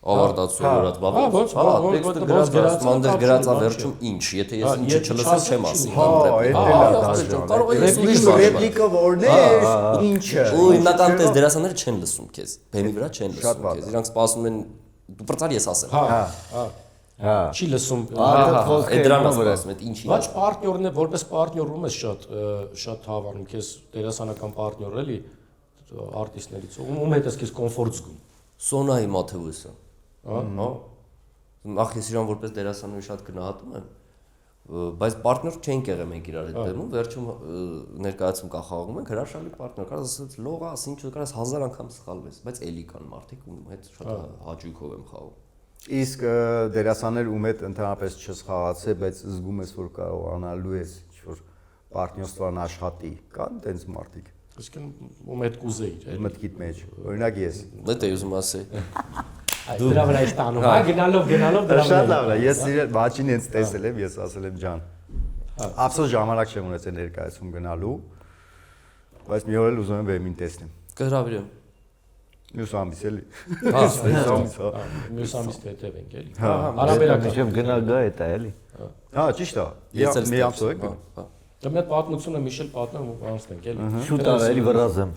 Ավարտած սովորած բաբա։ Տեքստը գրած, մանդեր գրած է վերջում ինչ, եթե ես ինչը չլսեմ չեմ ասի։ Հա, դա Կարող է ռեպլիկա որն է, ինչը։ Ու հիմնական տես դերասանները չեն լսում քեզ։ Բեմի վրա չեն լսում քեզ։ Իրանք սպասում են դու բրծար ես ասեմ։ Հա։ Չի լսում։ Այդ դրան ասում եմ, ինչի։ Բայց պարտներն է, որպես պարտներում ես շատ հավանում քեզ դերասանական պարտներ էլի արտիստներից։ Ում հետ ես քեզ կոմֆորտ զգում։ Սոնայի Մաթեոսը։ Հա։ Նախ ես իրան որպես դերասան շատ գնահատում եմ, բայց պարտներ չենք եղել մենք իրար հետ բեմում, վերջում ներկայացում կա խաղում ենք, հրաշալի պարտներ կար, ասած լողաս, ինչ կարաս 1000 անգամ սխալվես, բայց էլի կան մարդիկ, ում հետ շատ հաճույքով եմ խաղում։ Իսկ դերասաններ ում հետ ընդհանրապես չսխաղացե, բայց զգում ես որ կարողանալու ես ինչ-որ պարտներստվան աշխատի, կան տենց մարդիկ։ Իսկ ում հետ կուզեիր, Մտքիդ մեջ, օրինակ ես։ Դա է ուզում ասել։ Դրա վրա է ստանում, հա, գնալով դրա վրա։ Շատ լավ է, ես իրեն բաճին հենց տեսել եմ, ես ասել եմ ջան։ Ափսոս ժամանակ չեմ ունեցել ներկայացում գնալու, բայց մի օր էլ ուզում եմ բեմին տեսնեմ։ Կհրավիրեմ։ Մյուս ամիս էլի։ Հա, Մյուս ամիս հետև ենք էլի։ Հարաբերական միջև գնա գա է դա էլի։ Հա, ճիշտ է։ Ես էլ մի ամսով եք։ Դա մի հատ պատմությունը Միշել պատմեմ ու անցնենք էլի։ Շուտ արա էլի վրազեմ։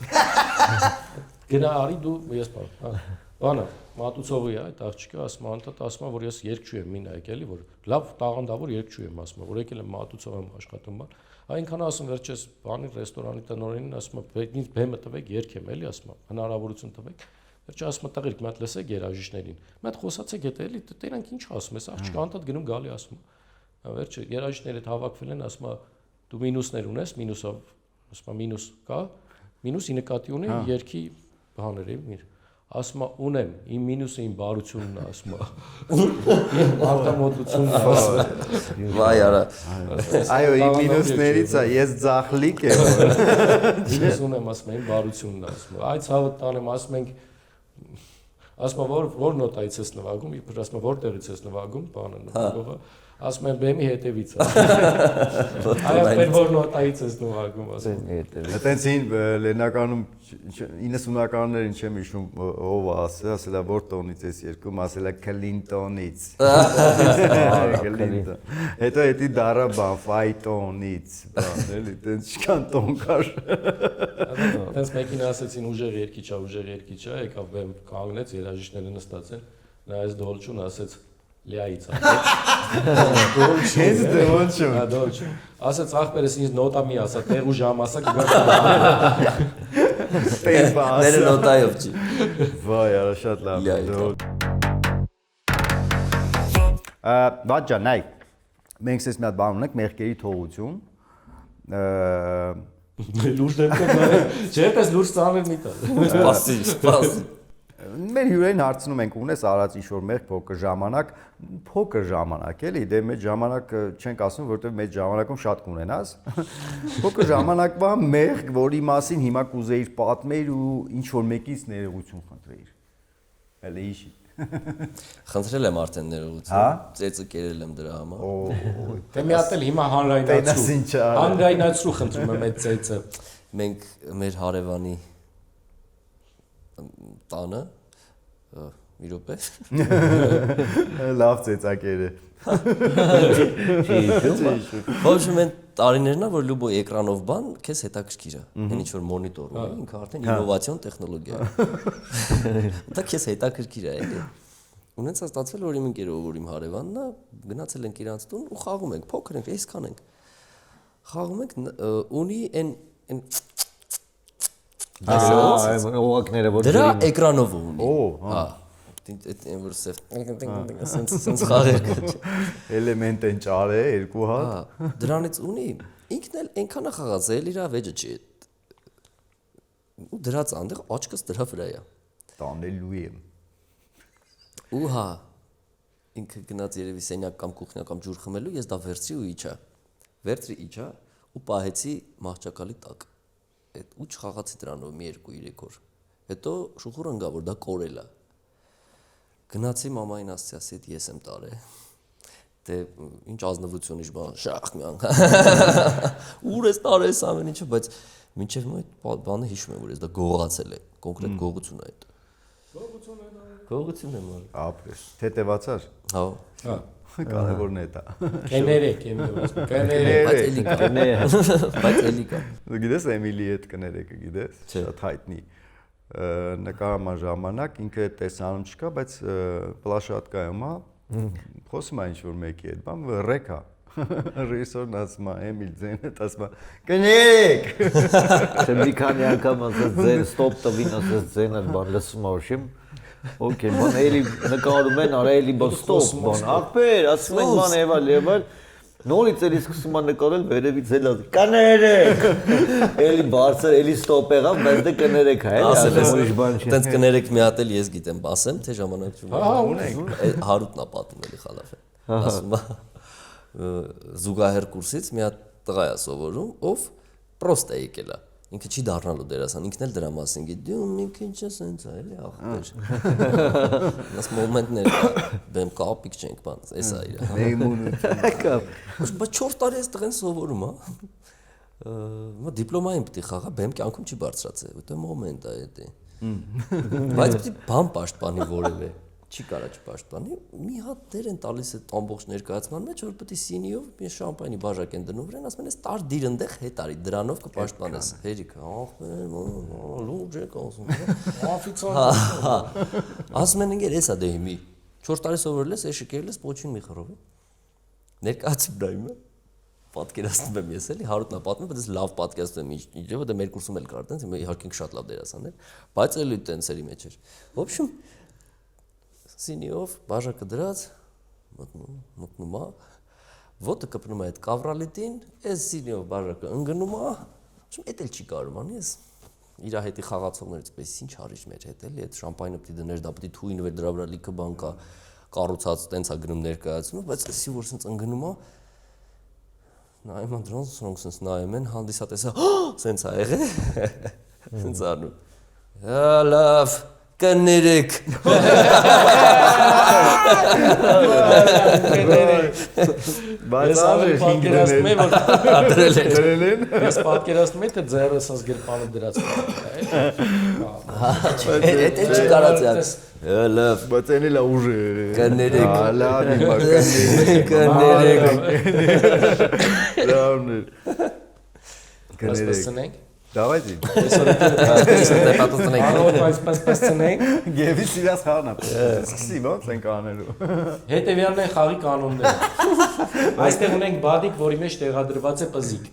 Գնա արի դու ես պատմ։ Բանը Մատուցովի է այդ աղջիկը ասում անդադ ասում որ ես երկչու եմ մին այք էլի որ լավ տաղանդավոր երկչու եմ ասում որ եկել եմ Մատուցով եմ աշխատում բան այնքան ասում վերջես բանի ռեստորանի տնօրենին ասում ինձ բեմը տվեք երկեմ էլի ասում հնարավորություն տվեք վերջը ասում տղերք մի հատ լսեք երաժիշտներին մի հատ խոսացեք հետ էլի տերանք ինչ ասում ես աղջիկը անդադ գնում գալի ասում վերջը երաժիշտները հետ հավաքվել են ասում դու մինուսներ ունես մինուսով ասում մինուս կա մինուսի նկատի ունի երկի բաներ է միր ասում է ունեմ, իմ մինուսը իմ բարությունն է, ասում է։ Իմ արտամոտությունն է, ասում է։ Վայ արա։ Այո, իմ մինուսներից է, ես ձախլիկ եմ։ Մինուս ունեմ, ասում է, իմ բարությունն է, ասում է։ Այդ ցավը տանեմ, ասում ենք ասում է որ նոտայից ես նվագում, իբր ասում է որտեղից ես նվագում, բանը նվագողը, ասում են բեմի հետևից է։ Այո, որ նոտայից ես նվագում, ասում են։ Այտենց լեննականում 90-ականներին չեմ հիշում ով ասել է որ տոնից ես երկում, ասել է Քլինտոնից։ Հետո էդի դարա բան ֆայտոնից, բան էլի, այտենց չկան տոն կար։ Այտենց մեկին ասեցին ուժեղ երկիչ է, եկավ բեմ կանգնեց, երաժիշտները նստած են, նայեց դոլչուն, ասեց լիայից է։ Ես դոլչուն։ Հա դոլչուն։ Ասեց ախպերս ինձ նոտա մի ասա, տեղ ու ժամ ասա կգա։ Ները նոտայով չի։ Վայ, արա շատ լավ։ Վատ ջան, նայ։ Մենք ես մի հատ բան ունենք, մեղքերի թողություն։ Լուրջ դեպքում չէ՞ պես լուրջ ծանր մի տա։ Սպասի։ Մեր հյուրերին հարցնում ենք ունես արած ինչ-որ մեղք փոքր ժամանակ էլի, դե մեծ ժամանակ չենք ասում, որովհետև մեծ ժամանակում շատ կունենաս։ Փոքր ժամանակվա մեղք, որի մասին հիմա կուզեիր պատմեիր ու ինչ-որ մեկից ներողություն խնդրեիր։ Էլի իշի։ Խնդրել եմ արդեն ներողություն։ Ծեծը կերել եմ դրա համար։ Դե մի հատ էլ հիմա հանրայնացրու խնդրում եմ այդ ծեծը։ Մենք մեր հարևանի տանը մի րոպե լավ ծեծակեր է Ոչ մեն տարիներն է որ լուբո էկրանով բան քեզ հետաքրքիր է այն ինչ որ մոնիտոր ունի ինքը արդեն ինովացիոն տեխնոլոգիա է դա քեզ հետաքրքիր է էլի ունեցած ստացվել որ իմ ընկերով որ իմ հարևանն է գնացել ենք իրանց տուն ու խաղում ենք փոքր ենք այսքան ենք խաղում ենք ունի այն Օղակները որ դրա էկրանով ունի հա Այն որ սենց խաղեր կա Էլեմենտ են ճարե երկու հատ Դրանից ունի ինքն էլ այնքան է խաղած էլ իր վեճը չի ու դրած այնտեղ աչքս դրա վրա է տանելու եմ ու հա ինքը գնաց երևի սենյակ կամ կուխնյա կամ ջուր խմելու ես դա վերցրի իջա ու պահեցի մահճակալի տակ այդ ու չխաղացի դրանով մի 2-3 օր հետո շուխուր ընկա որ դա կորել է Գնացի մամային ասացի, այդ ես եմ տարել։ Դե ինչ ազնվություն իշ բան, շախ մի անգամ։ Ուր ես տարել ես ամեն ինչը, բայց մինչև այդ բանը հիշում եմ, որ ես դա գողացել է, կոնկրետ գողություն է այդ։ Գողություն եմ արել։ Ապրես, թեթևացար։ Հա։ Հա։ Կարևորն է դա։ Կներեք, եմ ասում, կներեք։ Բայց էլի կա։ Գիտես Էմիլի հետ կներեկը, գիտես, շատ հայտնի։ Նկարման ժամանակ ինքը տեսանում չկա, բայց պլաշատկայում է, խոսում է ինչ-որ մեկի հետ, բան ռեկ է, ռեժիսորն ասում է, Էմիլ ձեն հետ ասում է, կներեք։ Չէ մի քանի անգամ ասած ձեն ստոպ տվին, ասած ձեն այդ բան լսում աշիմ, օքեյ, բան էլի նկարում են, արա էլի բան ստոպ, բան, ախպեր, ասում ենք բան եվալ, նորից էլի սկսում են նկարել վերևից էլ ասում կներեք էլի բարձր էլի ստոպ եղավ բայց դե կներեք հա էլի ուրիշ բան չի Տենց կներեք մի հատ էլ ես գիտեմ ասեմ թե ժամանակ չունեմ Հա ունենք Հարութն է պատում էլի խալաֆը ասում է զուգահեռ կուրսից մի հատ տղա է սովորում ով պրոստ է եկել է ինքը չի դառնալու դերասան ինքն էլ դրա մասին գիտի դու մի քիչ սենց է էլի ախպեր Այս մոմենտներ բեմ կապիկ չենք բան էսա իրա Նեյմունություն Բայց 4 տարի էս տղեն սովորում հա դիպլոմային պիտի խաղա բեմ կյանքում չի բարձրացել ուտե մոմենտ է դա Բայց պիտի բան պաշտպանի որևէ չի կարա չպաշտպանի մի հատ դեր են տալիս այդ ամբողջ ներկայացման մեջ որ պետք է սինիով մի շամպայնի բաժակ են դնում վրան ասում են ես տար դիր ընդեղ հետ արի դրանով կպաշտպանես հերիք լուրջ եք ասում օֆիցիալ ասում են ինքեր էսա դե հիմի 4 տարի սովորել ես էշի կերել ես պոչին մի խռով ներկայացում դայմը պատկերացնում եմ ես էլի հարութն է պատմում բայց ես լավ պատկերացնում եմ ինչեւ դա մեր կուրսում էլ կար տենց իհարկե շատ լավ դերասաններ բայց էլի տենսերի մեջ էր в общем Սինիով բաժակը դրած մտնում է ոտը կպնում է այդ կավրալիտին այս սինիով բաժակը ընկնում է չեմ էդ էլ չի կարում անի ես իր հետի խաղացողներից պես ինչ արիչ մեր հետ էլի, այդ շամպայնը պիտի դներ, դա պիտի թույն վեր դրա վրա լիքը բան կա, կառուցած տենց է գնում ներկայացնում, բայց էսի որ սենց ընկնում է, նայում են դրոն սոնք սենց նայում են, հանդիսատեսը, սենց ա եղե, սենց անում, լավ, կներեք, Բայց ավելի պատկերացնում եմ, որ դրել են։ ես պատկերացնում եմ, թե ձեռս ասած գրպանը դրած այդ չի կարացած, լավ, Բայց այն էլ է ուժը։ կներեք, Լավ, հիմա կներեք, լավն է։ Այսպես ցնենք։ Давайте։ Կարող այսպես ցնենք։ Գևի սիրած խաղն է։ Սկսի ոնց ենք անելու։ Հետևյալն է խաղի կանոնները։ Այստեղ ունենք բադիկ, որի մեջ տեղադրված է պզիկ։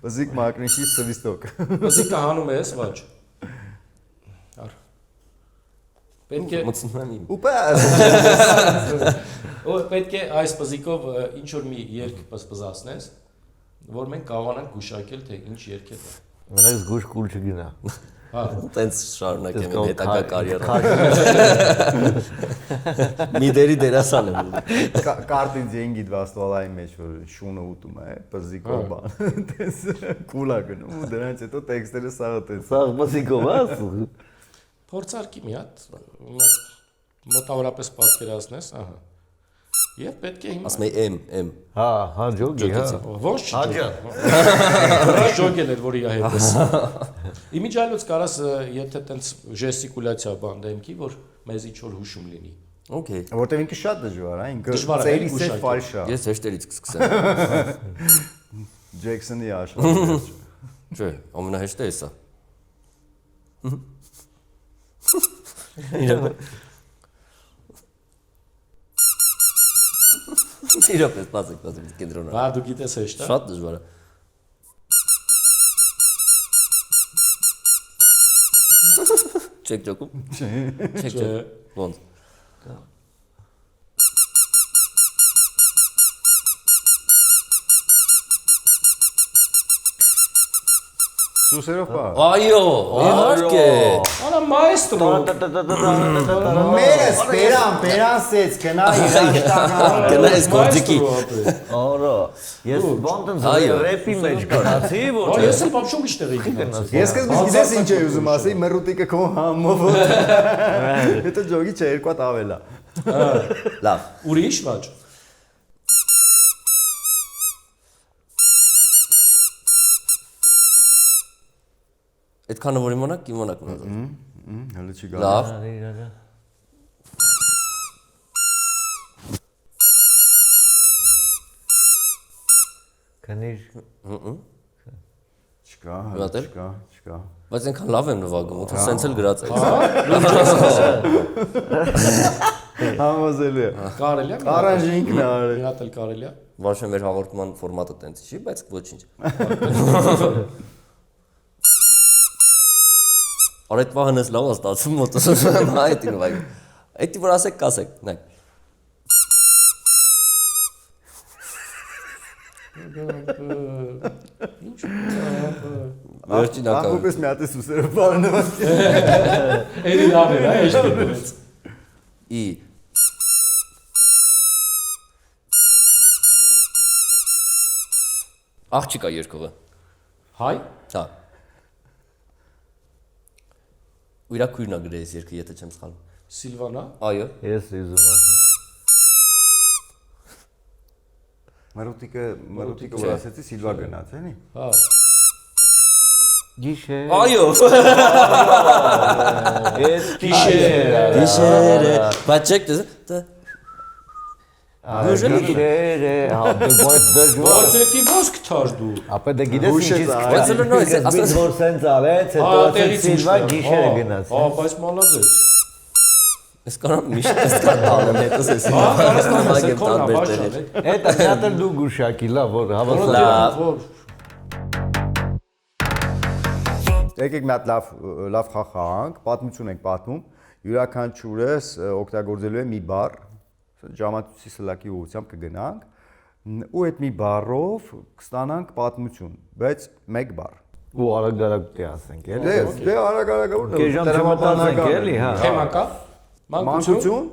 Բզիկ մակնիշի սվիստոկ։ Պզիկը հանում ես ոչ։ Ար։ Պետք է մտցնում եմ իմ, պետք է այս պզիկով ինչ որ մի երգ պզպզացնես, որ մենք կարողանանք գուշակել, թե ինչ երգ է դա։ Մենակ զգուշ կուլ չգնա։ Հա, տենց շարունակեմ իմ հետագա կարիերան, մի դերի դերասան եմ ուղղակի, Կարտինձ էին գիտվաստվալայի մեջ որ շունը ուտում է, բզիկով բան։ Տես կուլա գնում ու դրանից հետո տեքստերը սաղը տես։ Սա մսիկով է։ փորձարկի մի հատ մոտավորապես պատկերացնես, ահա։ Եվ պետք է հիմա ասում եմ, Հա, ջոգի, հա։ ոչ Հաջան։ Հա ջոգել էր որ իր հետս։ Իմիջիայլոց կարաս եթե տենց ժեստիկուլյացիա բան դեմքի, որ մեզ ինչ որ հուշում լինի։ օքեյ, Որտեղ ինքը շատ դժվար է, ինքը Դժվար է, ծերի գուշակել։ սետ ֆալշա։ ես հեշտերից կսկսեմ, Ջեքսոնի աշխարհը։ չէ, ամենահեշտը էսա, իրապես բացեք, կենտրոնը, Բա դու գիտես հեշտ է։ շատ դժվար է, չեք ճոկում, չեք ճոկում, ոնց, Սուսերով բա։ այո, իհարկե, Արա մայստրո։ Մերը սպերան սեց կնա իրաշտական։ գնա ես գործիքի, Արա, ես բանտենց Այո։ ռեպի մեջ գնացի, որ Ո ես էլ բաբշում իշտեղի գնացի։ Ես սկզբից գիտես ինչ էի ուզում ասեի, մռուտիկը քո համով։ Հետո ջոգի չէ, երկու հատ ավելա։ լավ, Ուրիշ ոչ։ այդքանը որ իմանաք մնացած, Հələ չի գա։ լավ, Քանիր Չկա, Վատել։ չկա։ բայց այնքան լավ եմ նվագում, ոնց սենց էլ գրած է, Համոզելի է։ Կարելի է։ Արանժը ինքն է արել։ Մի հատ էլ կարելի է։ Որոշ մեր հաղորդման ֆորմատը տենց չի, բայց ոչինչ, Արդ վահանս լավ է ստացվում, մոտս եմ այդ նվագում, այդ որ ասեք կասեք, նայք, վերջին ակա, Ախոպես մի հատ է սուսերով բանը։ Էլի լավ է, հա, էշտի դուրս։ ի, աղջիկա երկողը, Հայ։ հա, ու իրա քույրն է գրել այս երկը, եթե չեմ սխալվում, Սիլվանա։ այո, ես ուզում ասեմ։ Մռուտիկը որ ասեցի Սիլվա գնաց, էլի։ Հա։ Գիշեր։ այո, Ես գիշեր։ դիշերը, բայց չեք դες, Գիշեր է, հա, բայց դժվար։ Ո՞ց ո՞ս կթար դու։ Ապա դե գիտես Հուշեց ինչից այ, բայց լո նույն, ասես որ սենց արեց, հետո ասեց Սիլվա գիշերը գնաց։ Հա, բայց մալադեց։ ես կարամ միշտ ես կանեմ հետս ես Հա, կարաս տանես նվագեմ քոնա տարբեր բաշա։ տեղեր, Էդ այդտեղ դու գուշակի լավ որ հավասար։ Լավ։ Եկեք մի հատ լավ խաղ խաղանք, պատմություն ենք պատմում։ Յուրաքանչյուրս օգտագործելու է մի բառ, ժամացույցի սլակի ուղղությամբ կգնանք ու այդ մի բառով կստանանք պատմություն, բայց մեկ բառ։ ու արագ-արագ դե ասենք, էլի։ Դե արագ-արագ որ Կես ժամ չմտածենք, էլի, հա։ Թեմա կա։ Մանկություն,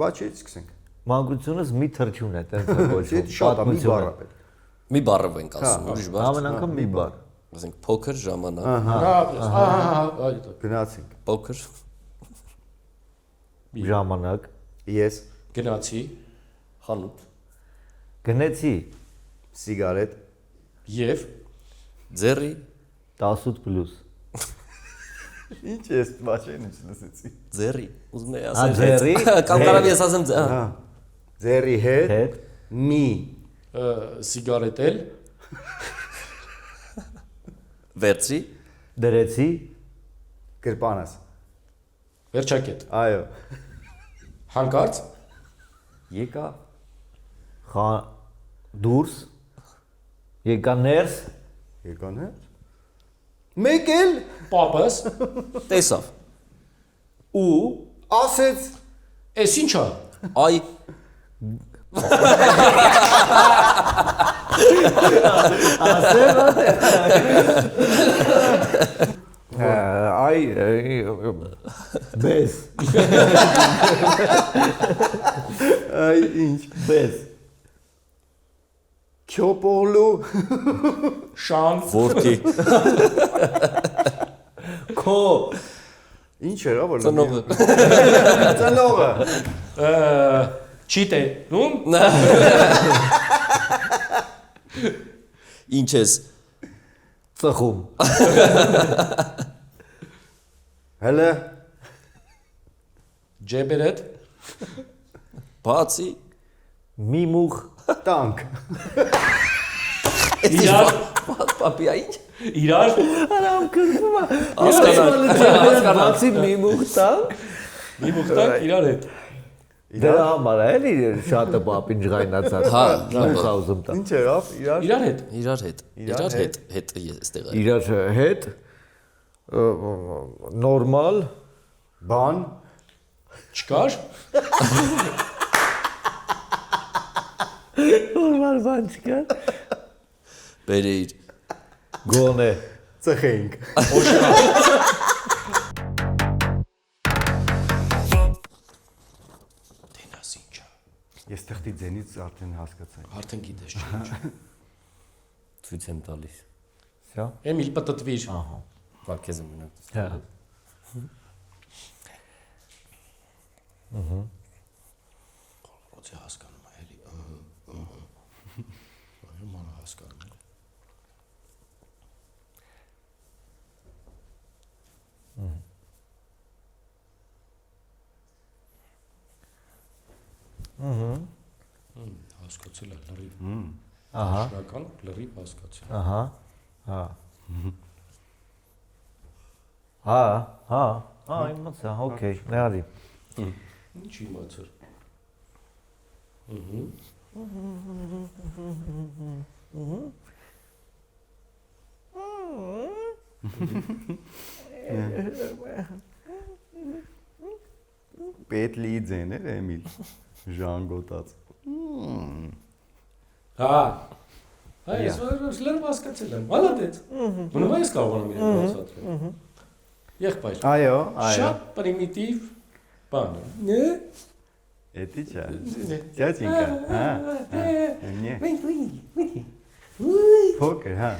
վաչից սկսենք։ Մանկությունս մի թրջուն է, տենց կոչվում։ Շատ է, մի բառ է պետք։ Մի բառով ենք ասում, ուրիշ բառ։ Ամեն անգամ մի բառ։ Ասենք փոքր ժամանակ, Այո, Գնացինք։ փոքր Ժամանակ։ Ես գնացի խանութ, Գնեցի սիգարետ, եւ ձեռի 18+։ ինչ ես բաչեն ինչ լսեցի։ ձեռի, ուզում եմ Ա, ասել։ ձեռի, Կամ կարող ես ասեմ ձեռ։ Հա։ Ձերի հետ Հետ մի սիգարետել, Վերցի, դրեցի գրպանս։ վերջակետ, Այո։ հանկարծ, Եկա դուրս եկա ներս եկան հետ։ Մեկ էլ պապս, տեսավ, ու ասեց էս ինչա։ այ այ բես այ ինչ բես քյոպոլու Շան, որդի, քո ինչ era որ ծնողը, ծնողը չիտե, նում, ինչ ես, ծխում հələ ջեբերետ, բացի, մի մուխ տանկ իրար, պապի, ինչ, իրար, արամ կրվում է հասկանալ, բացի մի մուխ տան մի մուխտակ իրար հետ։ դրա համար է էլի շատը պապին ջղայնացած Հա, մուխ ուզում տա ինչ եղավ իրար Իրար հետ։ իրար հետ էստեղ է, իրար հետ նորմալ բան Չկար։ նորմալ բան չկա բերեիր, գոնե ծխենք Տենաս ինչա։ ես տխտի ձենից արդեն հասկացա Արդեն գիտես չէ։ ցույց եմ տալիս, Всё Էմիլ պտտվիր։ ահա վա քեզ եմ մնաց, հա Ոնց է հասկանում է էլի։ Այո, մանա հասկանում է։ Հասկացել է լրիվ։ ահա Շնորհակալ լրիվ հասկացել։ ահա հա հա հա հա իմացա օքեյ նայարի Ինչ իմացար։ պետլի ձեն էր Էմիլ ժանգոտած Հա։ Այս լրիվ հասկացել եմ։ Մալադեց։ Բնավ ես կարողանում եմ բացատրել։ Եղբայր։ այո Շատ պրիմիտիվ բան է։ Նե։ էդի չէ ճաճինկա հա նե փոքր հա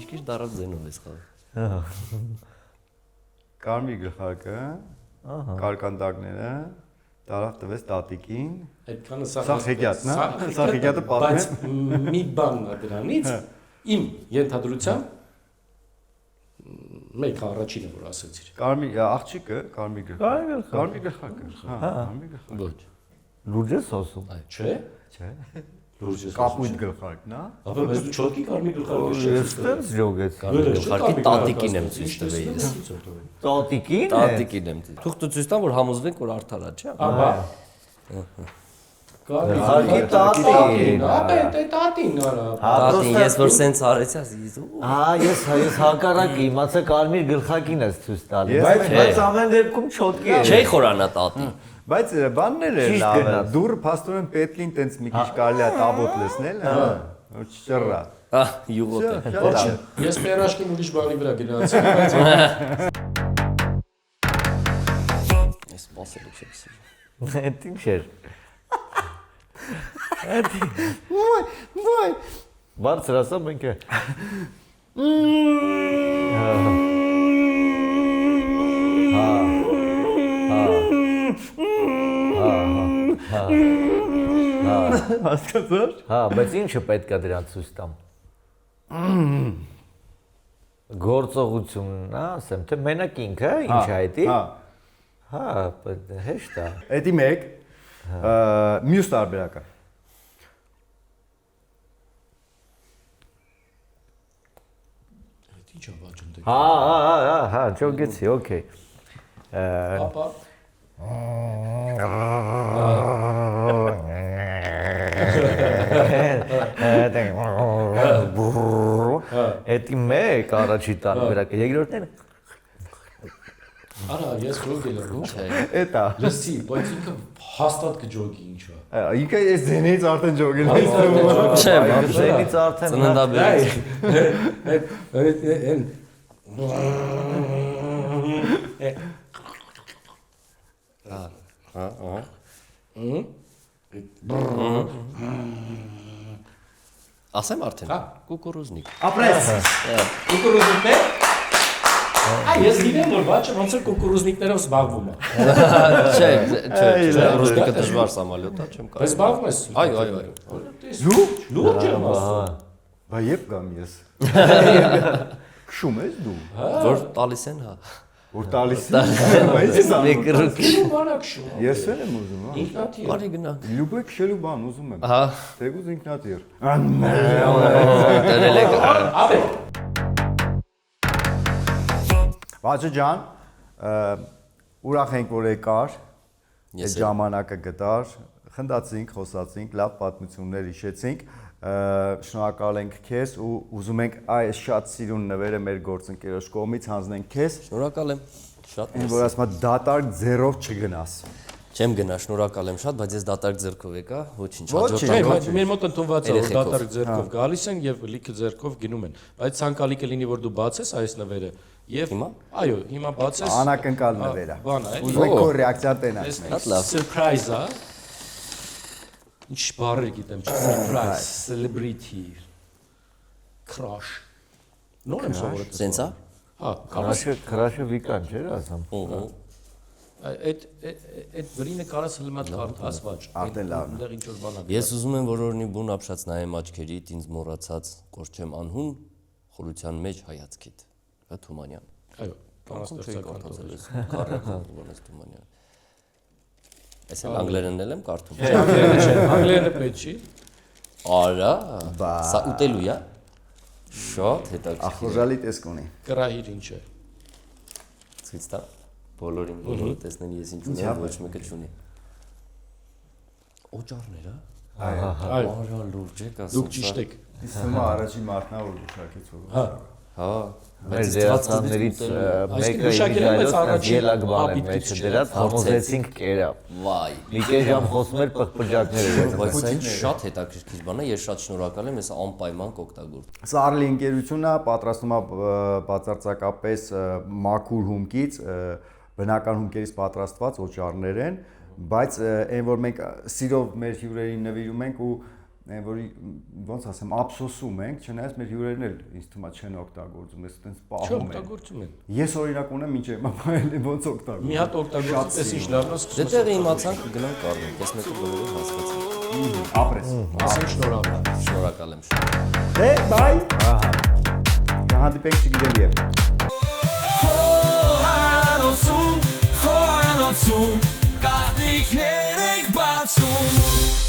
քիչ դարած ձենով ես խաղը, կարմիր գլխարկը կարկանդակները տարավ տվեց տատիկին Այդքանը Սա հեքիաթն է, սա հեքիաթը պատմեմ։ Բայց մի բանն է դրանից իմ ենթադրությամբ մեկ առաջինը որ ասեցիր։ կարմիր աղջիկը կարմիր գլխարկը կարմիր գլխարկը հա կարմիր գլխարկը ոչ, լուրջ ես ասում Չէ։ չէ Լուրջ ես։ կապույտ գլխարկն է Ապա ես դու չոտքի կարմիր գլխարկը ես տենց ջոգեց գլխարկի տատիկին եմ ցույց տվել ես, տատիկին է տատիկին եմ ցույց, թող ցույց տամ, որ համոզվենք, որ արդար է, չէ՞, Ահա։ Հարկի տատին։ Ապե տատին արա։ Տատին, ես որ սենց արեցի, ասի։ Ես հակառակը իմացա Կարմիր գլխակին ես ցույց տալի։ Ես- Բայց ամեն դեպքում չոտքի է։ Չէի խորանա տատի։ Բայց բաններ է Ճիշտ լավ։ գնաց։ Դուրը փաստորեն պետլին տենց մի քիչ կարելի է տաբոտ լցնել, հա։ Չճռա։ Յուղոտ է։ Շատ լավ։ Ես պերաշկին ուրիշ բանի վրա գնացի, բայց Ես սպասել չեմ սիրում։ Այդ ինչ էր։ Ոայ։ Բարձր ասա մենք է։ Հասկացա՞ր։ Հա, բայց ինչը պետք է դրան ցույց տամ։ Գործողությունն, ասեմ, թե մենակ ինքը, ինչ է այդի։ Հա։ Հա, հեշտ է։ Էդի մեկ մյուս տարբերակը։ ինչ է բաժում դե։ Հա, ճոգեցի, օքեյ։ Ապա Էդի մեկ առաջի տարբերակը, երկրորդն արա ես ջոգել եմ։ Չէ։ Էտա։ Լսի, բայց ինքը հաստատ կջոգի ինչա։ Ինքը այս ձենից արդեն ջոգել է։ Չէ, Զենից արդեն ծննդաբերից։ Ասեմ արդեն։ Հա։ Կուկուրուզնիկ։ Ապրես։ Կուկուրուզնիկներ։ Ես գիտեմ որ բաճը ոնց որ կուկուրուզնիկներով զբաղվում է։ Չէ, կուկուրուզնիկը դժվար սամալյոտ է, չեմ Բայց կարող։ զբաղվում ես։ Այո։ Լուրջ եմ ասում։ Բա երբ գամ ես։ Քշում ես դու։ Որ տալիս են, հա։ Որ տալիս ես։ Բայց ես անում։ Մեկրուկ։ Բանակ շու։ Ես էլ եմ ուզում, հա։ Ինքնաթիռ։ Բարի գնանք։ Լյուբը քշելու բան ուզում եմ։ Հա։ Թեգուզ ինքնաթիռ։ Դերել եք։ Ապե։ Բաճը ջան, ուրախ ենք որ եկար։ Ես Այդ ժամանակը գտար, խնդացինք, խոսացինք, լավ պատմություններ հիշեցինք։ Շնորհակալ ենք քեզ ու ուզում ենք այս շատ սիրուն նվերը մեր գործընկերոջ կողմից հանձնենք քեզ, Շնորհակալ եմ։ Շատ այն որ ասում է դատարկ ձեռով չգնաս։ Չեմ գնա, շնորհակալ եմ շատ, բայց ես դատարկ ձեռքով եկա, ոչինչ, Ոչինչ, Չէ, հաջորդ բայց մեր մոտ ընդունված է որ Երեխեքով։ դատարկ ձեռքով գալիս են եւ լիքը ձեռքով գնում են։ Բայց ցանկալի կլինի որ դու բացես այս նվերը եւ Հիմա? այո, հիմա բացես։ Անակնկալ նվեր է։ Բան է, Ուզում եք քո ռեակցիան տենալ։ Շատ լավ։ Surprise, հա։ Ինչ բառեր գիտեմ, surprise, celebrity, crush։ Նոր եմ սովորել։ Սենց է։ Հա, կարաս Քրաշը վիկան չէր ասում։ այդ վրինը կարաս հլմատ կարդաս ոչ։ Արդեն լավն է։ Այնտեղ ինչ որ բան է։ Ես ուզում եմ որ օրնի բուն ապշած նայեմ աչքերիդ, ինձ մոռացած կորչեմ անհուն խորության մեջ հայացքիդ։ Հա Թումանյան։ Այո, բանաստեղծական Կարդացել ես Կարեն Հովանես Թումանյան։ Ես էլ անգլերենն եմ կարդում։ անգլերենը պետք չի։ Արա, սա ուտելու է։ Շատ հետաքրքիր։ Ախորժալի տեսք ունի։ Կրահիր ինչ է։ Ցույց տա։ Բոլորին բոլորը տեսնեն ես ինչ ունեմ, ոչ մեկը չունի։ Օճառներ, հա։ Այո։ Արա լուրջ եք ասում։ Դուք ճիշտ եք։ Իսկ հիմա առաջին մարդն է որ գուշակեց որ։ Հա։ Մեր դերասաններից մեկը իջայլոց ելակ բան է մեջը դրած համոզեցինք կերապ։ Վայ։ Մի կես ժամ խոսում էր պղպջակները։ Բայց սա ինչ շատ հետաքրքիր բան է, ես շատ շնորհակալ եմ, ես անպայման կօգտագործեմ։ Սա Արլի ընկերությունը պատրաստում է բացարձակապես մաքուր հումքից, բնական հումքերից պատրաստված օճառներ են, բայց այն որ մենք սիրով մեր հյուրերին նվիրում ենք ու այն որ ոնց ասեմ ափսոսում ենք, չնայած մեր հյուրերն էլ ինձ թվում է չեն օգտագործում, ես այտենց պահում եմ։ Չօգտագործում են։ Ես օրինակ ունեմ ինչ եմ, բայց ոնց օգտագործում։ Մի հատ օգտագործես ինչ լավն է սկսում։ Դե տեղը իմացանք կգնանք կառնենք, ես մեկը բոլորը հասկացա։ Ապրես։ Ասեմ շնորհակալ։ Շնորհակալ եմ շատ։ Դե, բայ։ Ահա։ Կհանդիպենք չգիտեմ եւ։ Խորանոցում, կահնիքներ ենք բացում